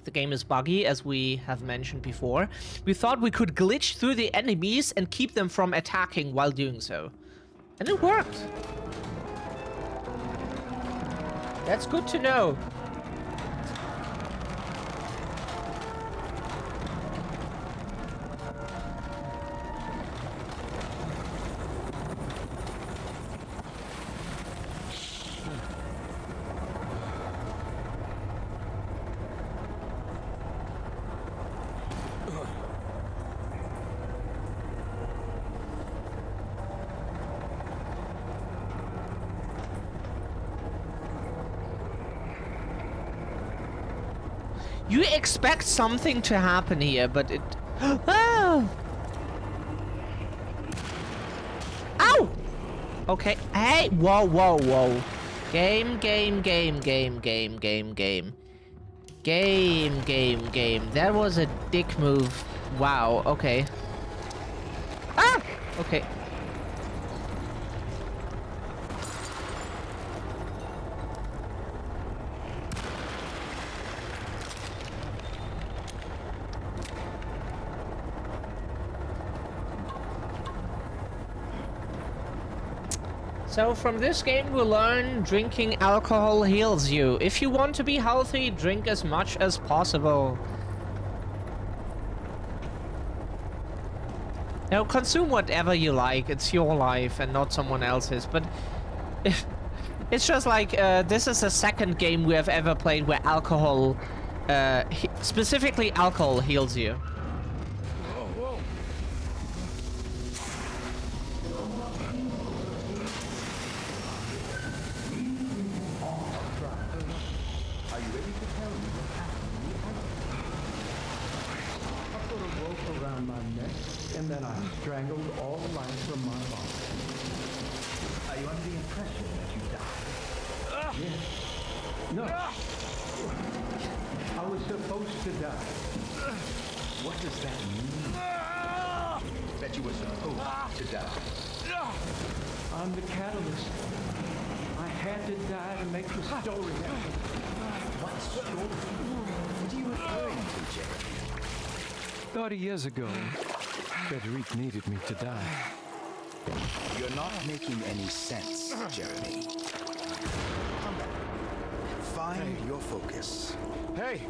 the game is buggy, as we have mentioned before. We thought we could glitch through the enemies and keep them from attacking while doing so. And it worked. That's good to know. You expect something to happen here, but it... Oh! Ow! Okay. Hey! Whoa, whoa, whoa. Game. That was a dick move. Wow, okay. Ah! Okay. So from this game we learn drinking alcohol heals you. If you want to be healthy, drink as much as possible. Now consume whatever you like, it's your life and not someone else's, but it's just like this is the second game we have ever played where alcohol, specifically alcohol heals you. And then I strangled all life from my body. Are you under the impression that you died? Yes. No. I was supposed to die. What does that mean? That you were supposed to die? I'm the catalyst. I had to die to make the story happen. What story? What are you referring to, Jeremy? 30 years ago, Frederic needed me to die. You're not making any sense, Jeremy. Come back. Find your focus. Hey!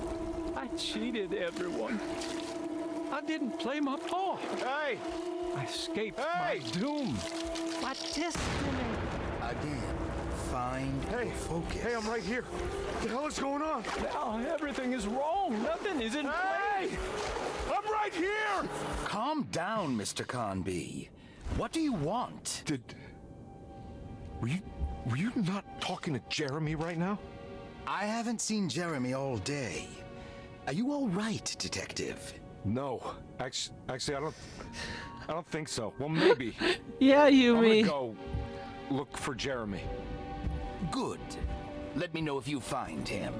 I cheated everyone. I didn't play my part. Hey! I escaped my doom. My destiny. Again, find your focus. Hey, I'm right here. What the hell is going on? Now everything is wrong. Nothing is in place. I'm right here! Calm down, Mr. Carnby. What do you want? Were you not talking to Jeremy right now? I haven't seen Jeremy all day. Are you all right, Detective? No, actually, I don't think so. Well, maybe. Yeah, I'm gonna go look for Jeremy. Good. Let me know if you find him.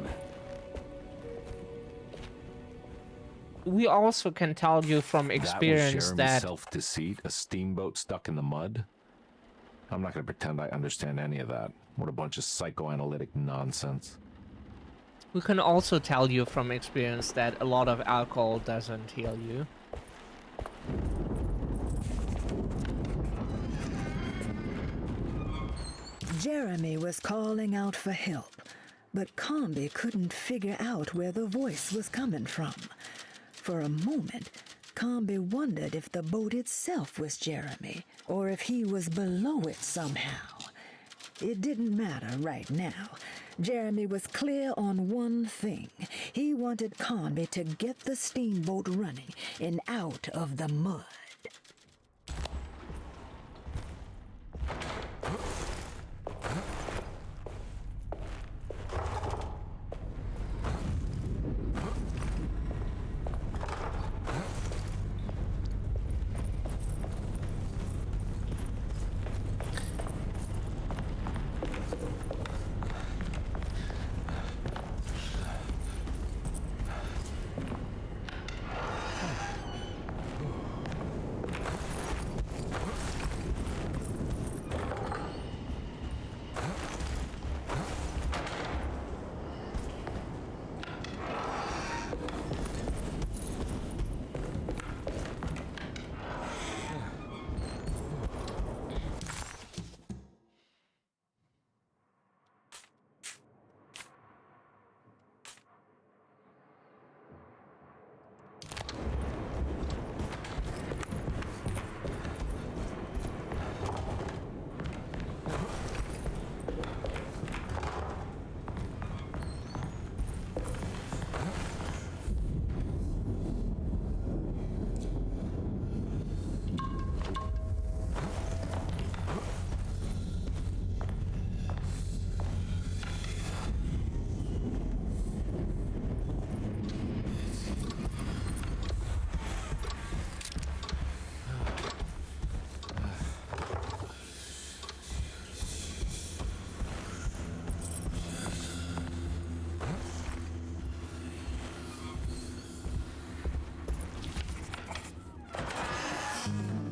We also can tell you from experience that self-deceit, a steamboat stuck in the mud. I'm not going to pretend I understand any of that. What a bunch of psychoanalytic nonsense. we can also tell you from experience that a lot of alcohol doesn't heal you. Jeremy was calling out for help, but Carnby couldn't figure out where the voice was coming from. For a moment, Carnby wondered if the boat itself was Jeremy, or if he was below it somehow. It didn't matter right now. Jeremy was clear on one thing. He wanted Carnby to get the steamboat running and out of the mud.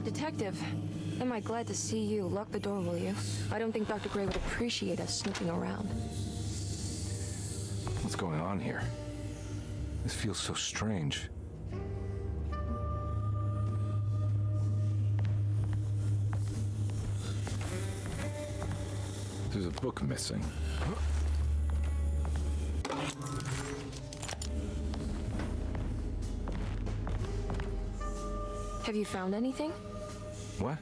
Detective, am I glad to see you. Lock the door, will you? I don't think Dr. Gray would appreciate us snooping around. What's going on here? This feels so strange. There's a book missing. Have you found anything? What?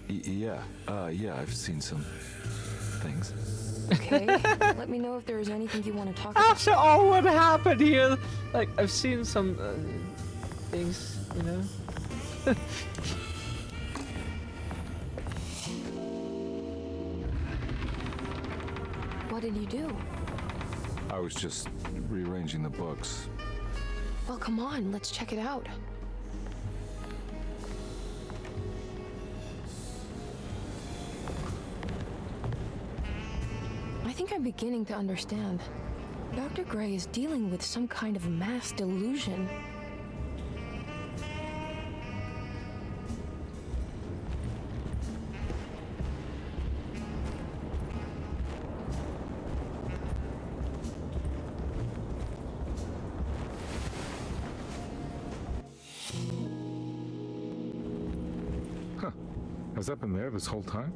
Yeah, I've seen some things. Okay, let me know if there is anything you want to talk about. After all what happened here, like, I've seen some things, you know? What did you do? I was just rearranging the books. Well, come on, let's check it out. I think I'm beginning to understand. Dr. Gray is dealing with some kind of mass delusion. Huh. Has that been there this whole time?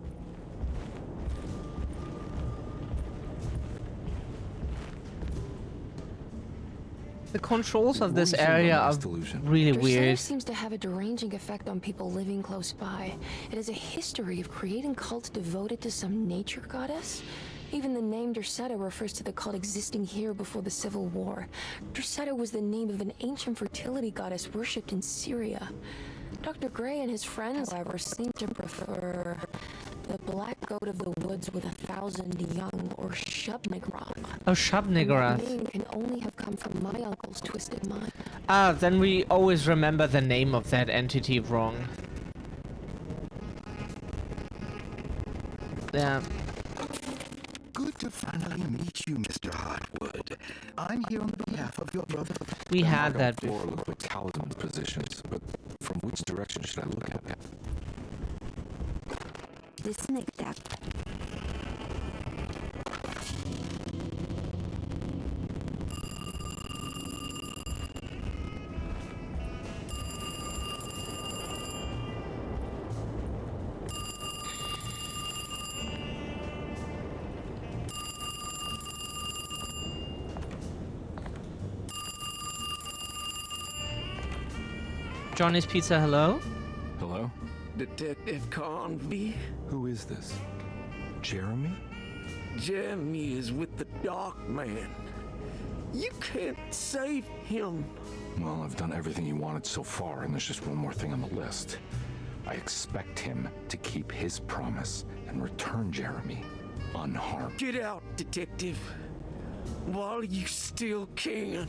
The controls of this area are really weird. Drusetta seems to have a deranging effect on people living close by. It has a history of creating cults devoted to some nature goddess. Even the name Drusetta refers to the cult existing here before the Civil War. Drusetta was the name of an ancient fertility goddess worshipped in Syria. Dr. Gray and his friends, however, seem to prefer The black goat of the woods with 1,000 young, or Shub-Nigroth. Oh, Shub-Nigroth. That name can only have come from my uncle's twisted mind. Ah, then we always remember the name of that entity wrong. Yeah. Good to finally meet you, Mr. Hartwood. I'm here on behalf of your brother. We had that before. before. Look like talisman positions, but from which direction should I look at? The snake tap. Johnny's Pizza, hello? Hello? Detective Carnby? Who is this? Jeremy? Jeremy is with the Dark Man. You can't save him. Well, I've done everything you wanted so far, and there's just one more thing on the list. I expect him to keep his promise and return Jeremy unharmed. Get out, Detective, while you still can.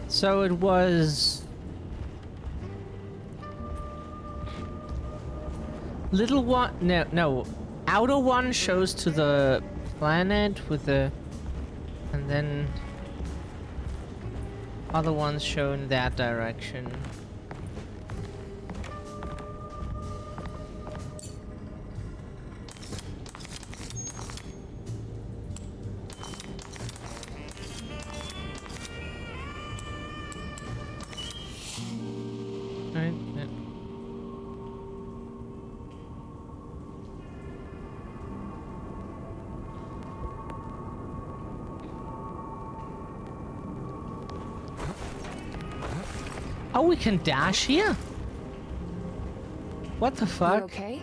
So it was... Little one... No. Outer one shows to the planet with the... And then... Other ones show in that direction. Right, yeah. Oh, we can dash here? What the You fuck? okay?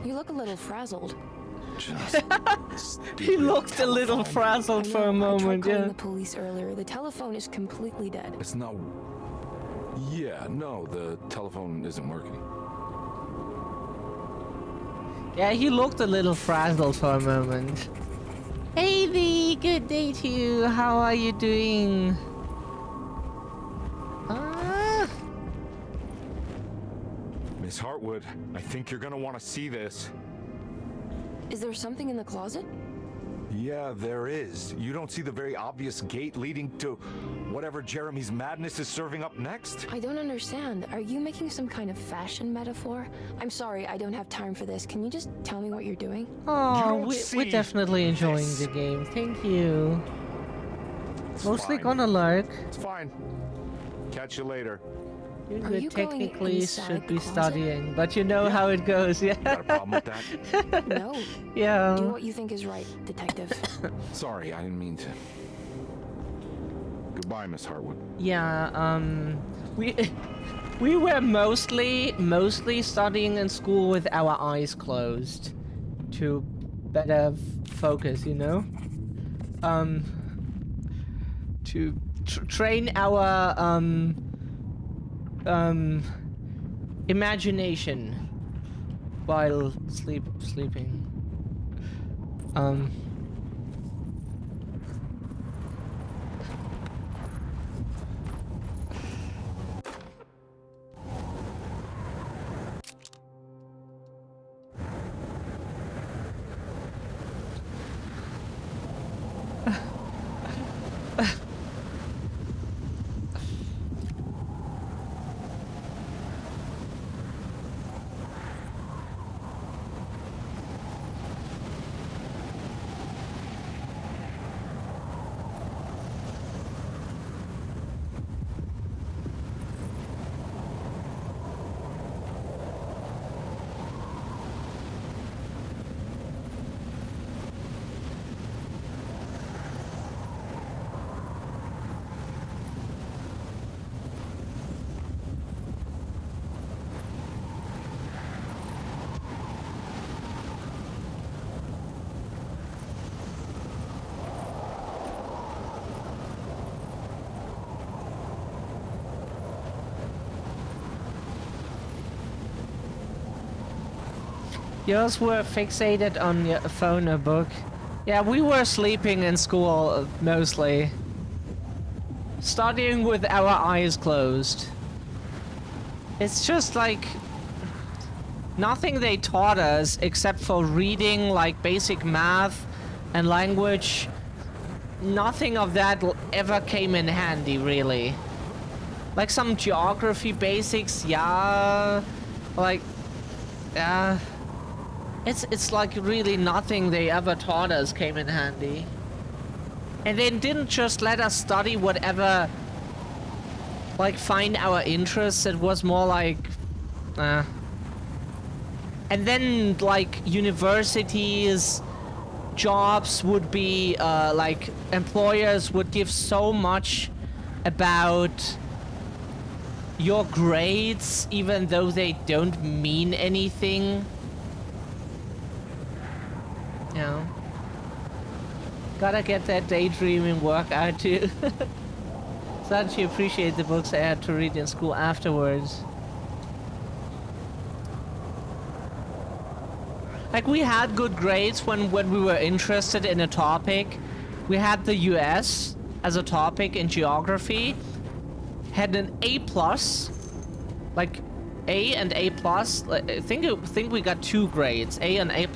You look a little frazzled. He looked a little frazzled for a I tried moment, calling yeah. the police earlier. The telephone is completely dead. It's not... Yeah, no, the telephone isn't working. Yeah, he looked a little frazzled for a moment. Hey V, good day to you. How are you doing? Miss Hartwood, I think you're gonna want to see this. Is there something in the closet? Yeah, there is. You don't see the very obvious gate leading to whatever Jeremy's madness is serving up next? I don't understand. Are you making some kind of fashion metaphor? I'm sorry, I don't have time for this. Can you just tell me what you're doing? Oh, we're definitely enjoying the game. Thank you. It's Mostly fine. gonna lurk. It's fine. Catch you later. You Are good you going technically inside should the be closet? studying, but you know how it goes, yeah. Got a problem with that? No. Yeah. Do what you think is right, detective. Sorry, I didn't mean to. Goodbye, Miss Hartwood. Yeah, we were mostly studying in school with our eyes closed to better focus, you know? To train our imagination while sleeping. Yours were fixated on your phone or book. Yeah, we were sleeping in school mostly. Studying with our eyes closed. It's just like nothing they taught us except for reading, like basic math and language. Nothing of that ever came in handy, really. Like some geography basics, yeah. Like, yeah. It's like really nothing they ever taught us came in handy. And they didn't just let us study whatever, like find our interests. It was more like, and then like universities, jobs would be, like employers would give so much about your grades, even though they don't mean anything. You know, gotta get that daydreaming work out too. Started to appreciate the books I had to read in school afterwards. Like, we had good grades when we were interested in a topic. We had the US as a topic in geography. Had an A+, like A and A+. I think we got 2 grades, A and A+.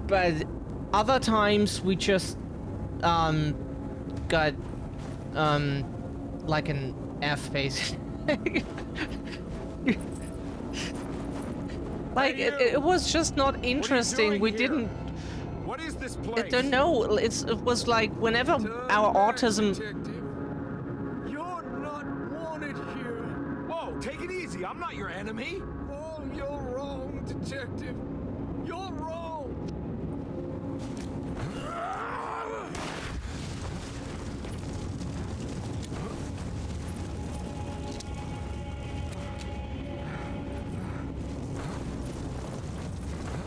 But other times we just got like an F basically. Like it was just not interesting. We didn't. What is this place? I don't know. It was like whenever our autism. You're not wanted here. Whoa, take it easy. I'm not your enemy. Oh, you're wrong, detective. You're wrong.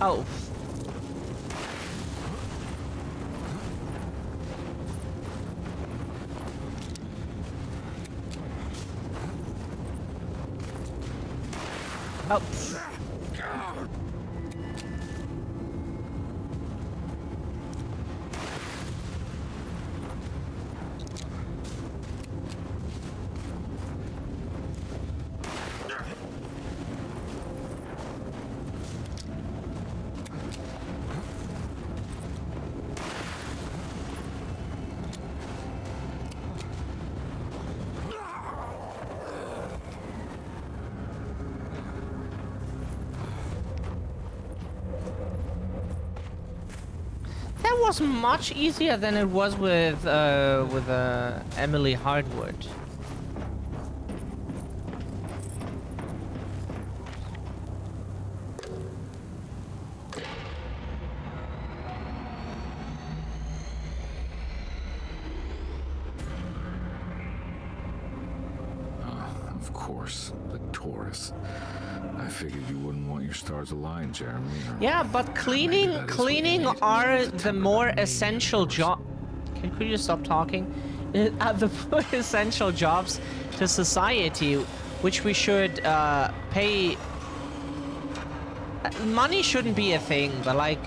Oh. Oh. That was much easier than it was with Emily Hardwood. Of course, the Taurus. I figured you wouldn't want your stars aligned, Jeremy. Yeah, but cleaning are the more essential job. Could you stop talking? Are the more essential jobs to society, which we should pay. Money shouldn't be a thing, but like,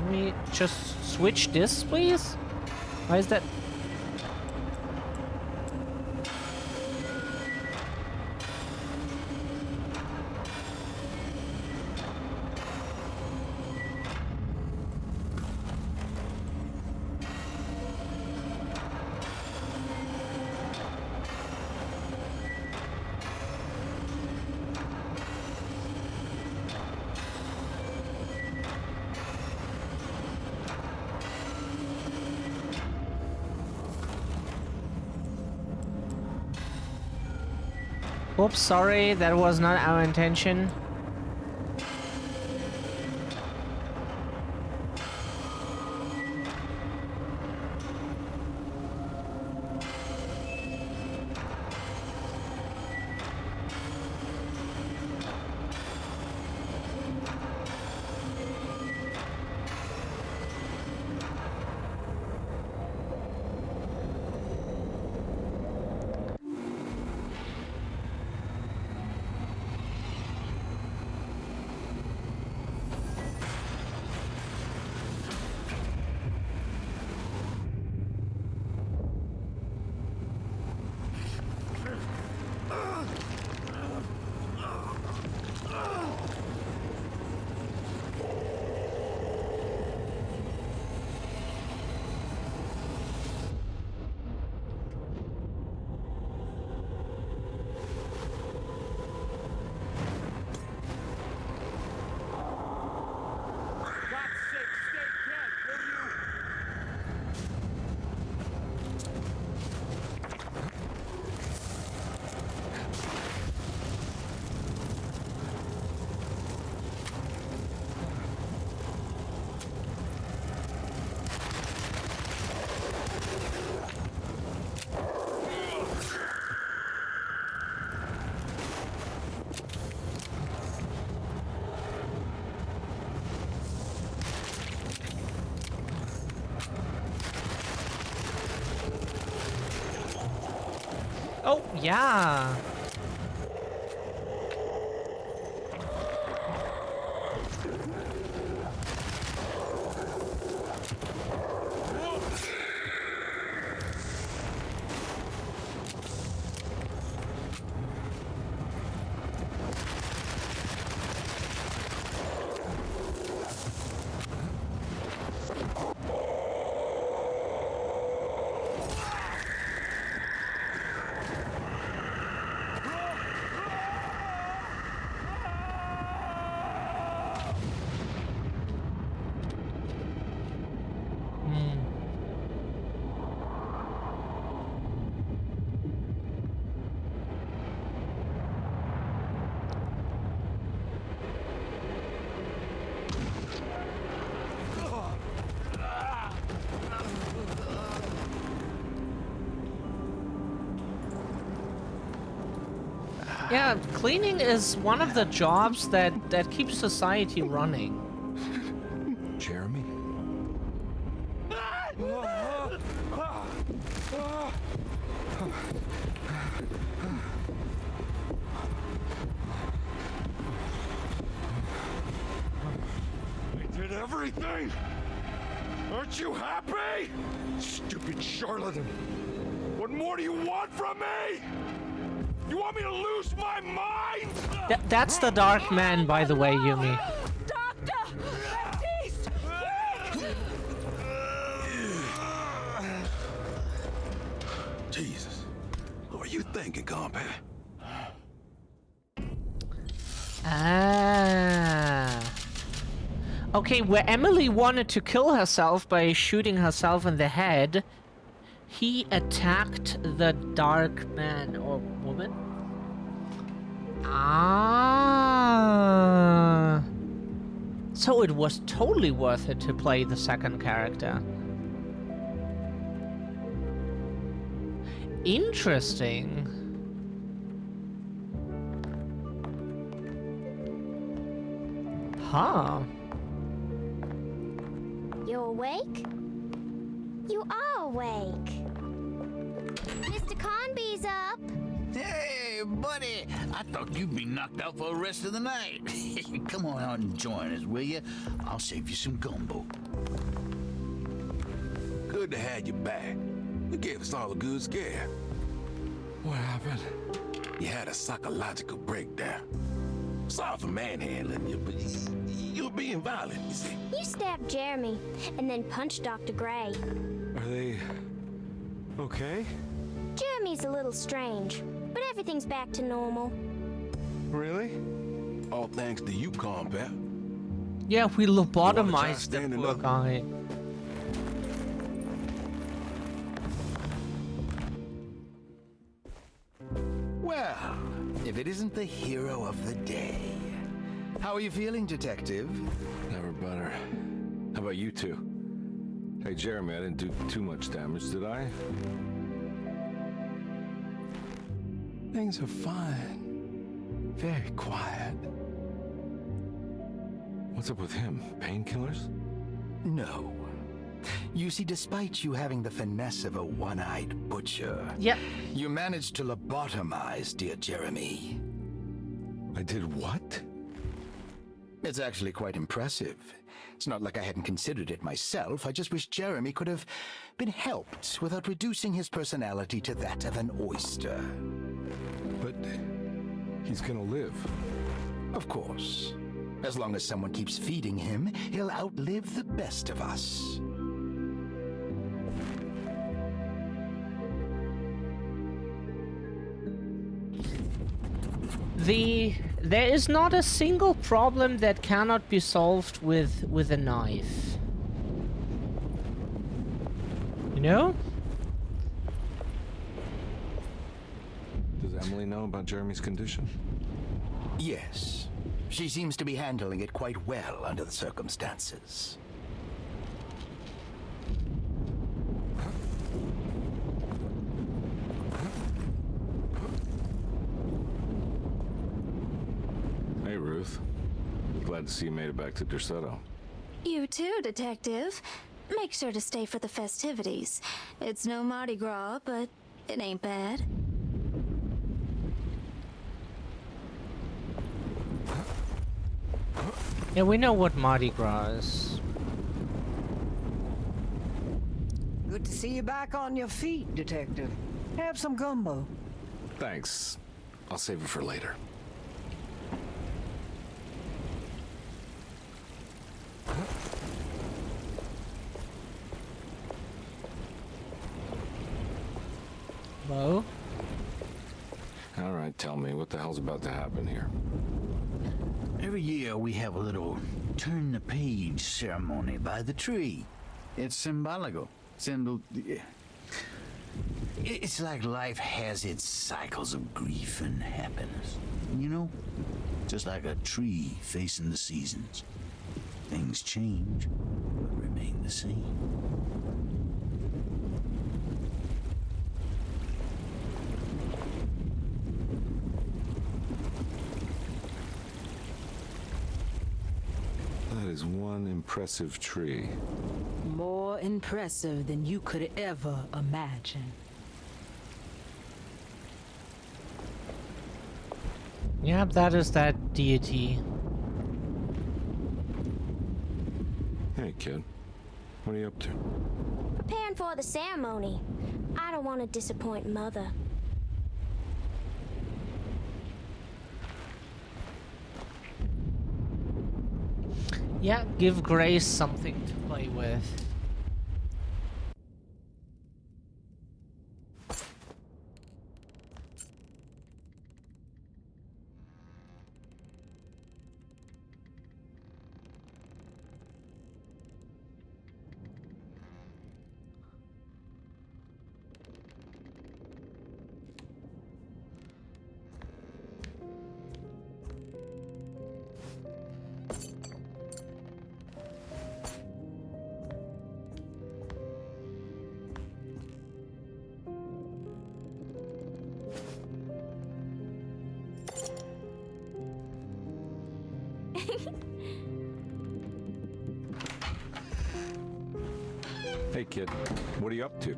let me just switch this, please. Why is that? Oops, sorry, that was not our intention. Oh, yeah. Yeah, cleaning is one of the jobs that keeps society running. Jeremy? I did everything! Aren't you happy? Stupid charlatan! What more do you want from me? You want me to lose my mind? That's the Dark Man, by the way, Yumi. Doctor! Baptiste! Jesus. What are you thinking, Carnby? Ah. Okay, where Emily wanted to kill herself by shooting herself in the head, he attacked the Dark Man or woman. Ah. So it was totally worth it to play the second character. Interesting. Huh. You awake? You are awake. Mr. Carnby's up. Hey, buddy! I thought you'd be knocked out for the rest of the night. Come on out and join us, will you? I'll save you some gumbo. Good to have you back. You gave us all a good scare. What happened? You had a psychological breakdown. Sorry for manhandling you, but you're being violent, you see. You stabbed Jeremy and then punched Dr. Gray. Are they okay? Jeremy's a little strange, but everything's back to normal. Really? All thanks to you, Carnby. Yeah, we lobotomized the standing poor up? guy. Well, if it isn't the hero of the day. How are you feeling, Detective? Never better. How about you two? Hey, Jeremy, I didn't do too much damage, did I? Things are fine. Very quiet. What's up with him? Painkillers? No. You see, despite you having the finesse of a one-eyed butcher, yep, you managed to lobotomize dear Jeremy. I did what? It's actually quite impressive. It's not like I hadn't considered it myself. I just wish Jeremy could have been helped without reducing his personality to that of an oyster. But he's gonna live. Of course. As long as someone keeps feeding him, he'll outlive the best of us. There is not a single problem that cannot be solved with a knife. You know? Does Emily know about Jeremy's condition? Yes. She seems to be handling it quite well under the circumstances. Hey, Ruth. Glad to see you made it back to Derceto. You too, Detective. Make sure to stay for the festivities. It's no Mardi Gras, but it ain't bad. Yeah, we know what Mardi Gras is. Good to see you back on your feet, Detective. Have some gumbo. Thanks. I'll save it for later. Hello? All right, tell me, what the hell's about to happen here? Every year we have a little turn the page ceremony by the tree. It's symbolical. It's like life has its cycles of grief and happiness. You know? Just like a tree facing the seasons. Things change, but remain the same. That is one impressive tree. More impressive than you could ever imagine. Yep, that is that deity. Hey, kid. What are you up to? Preparing for the ceremony. I don't want to disappoint Mother. Yeah, give Grace something to play with. Hey, kid. What are you up to?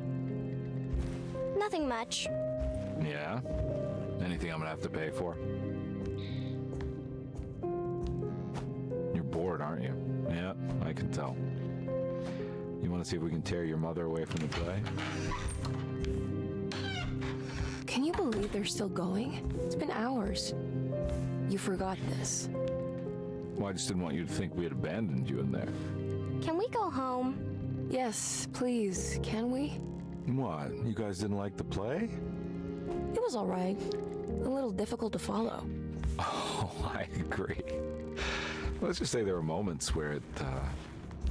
Nothing much. Yeah? Anything I'm gonna have to pay for? You're bored, aren't you? Yeah, I can tell. You wanna see if we can tear your mother away from the play? Can you believe they're still going? It's been hours. You forgot this. Well, I just didn't want you to think we had abandoned you in there. Can we go home? Yes, please. Can we? What? You guys didn't like the play? It was all right. A little difficult to follow. Oh, I agree. Let's just say there were moments where it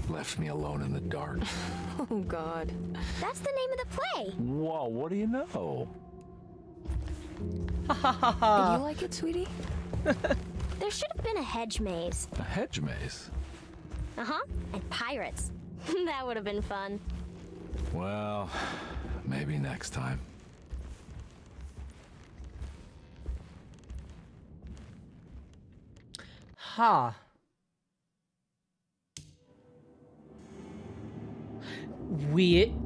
left me alone in the dark. Oh, God. That's the name of the play. Whoa, what do you know? You like it, sweetie? There should have been a hedge maze. A hedge maze? Uh-huh. And pirates. That would have been fun. Well, maybe next time. Huh.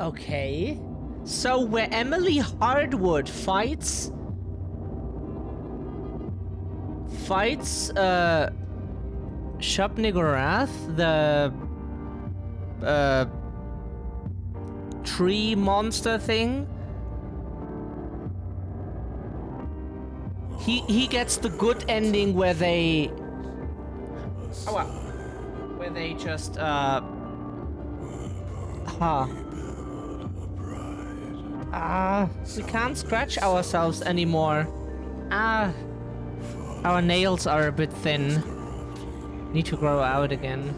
Okay. So where Emily Hardwood fights Shub-Niggurath, the tree monster thing. He gets the good ending where they where they just we can't scratch ourselves anymore. Our nails are a bit thin. Need to grow out again.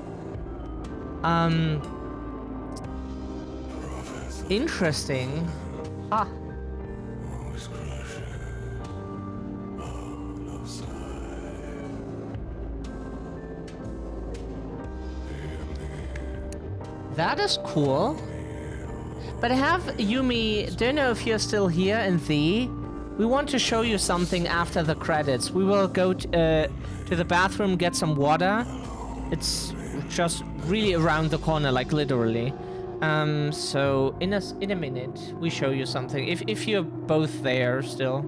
Interesting. That is cool. But Yumi, don't know if you're still here in the... We want to show you something after the credits. We will go to the bathroom, get some water. It's just really around the corner, like literally. So in a minute, we show you something. If you're both there still.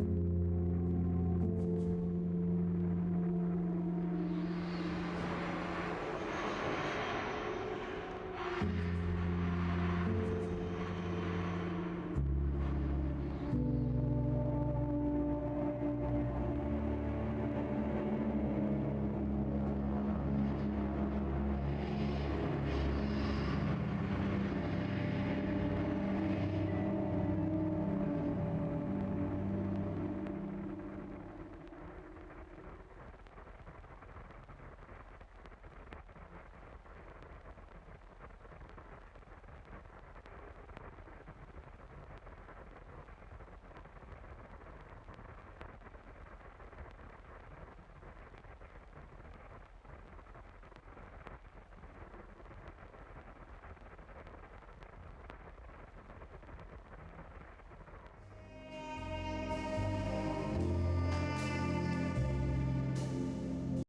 bye.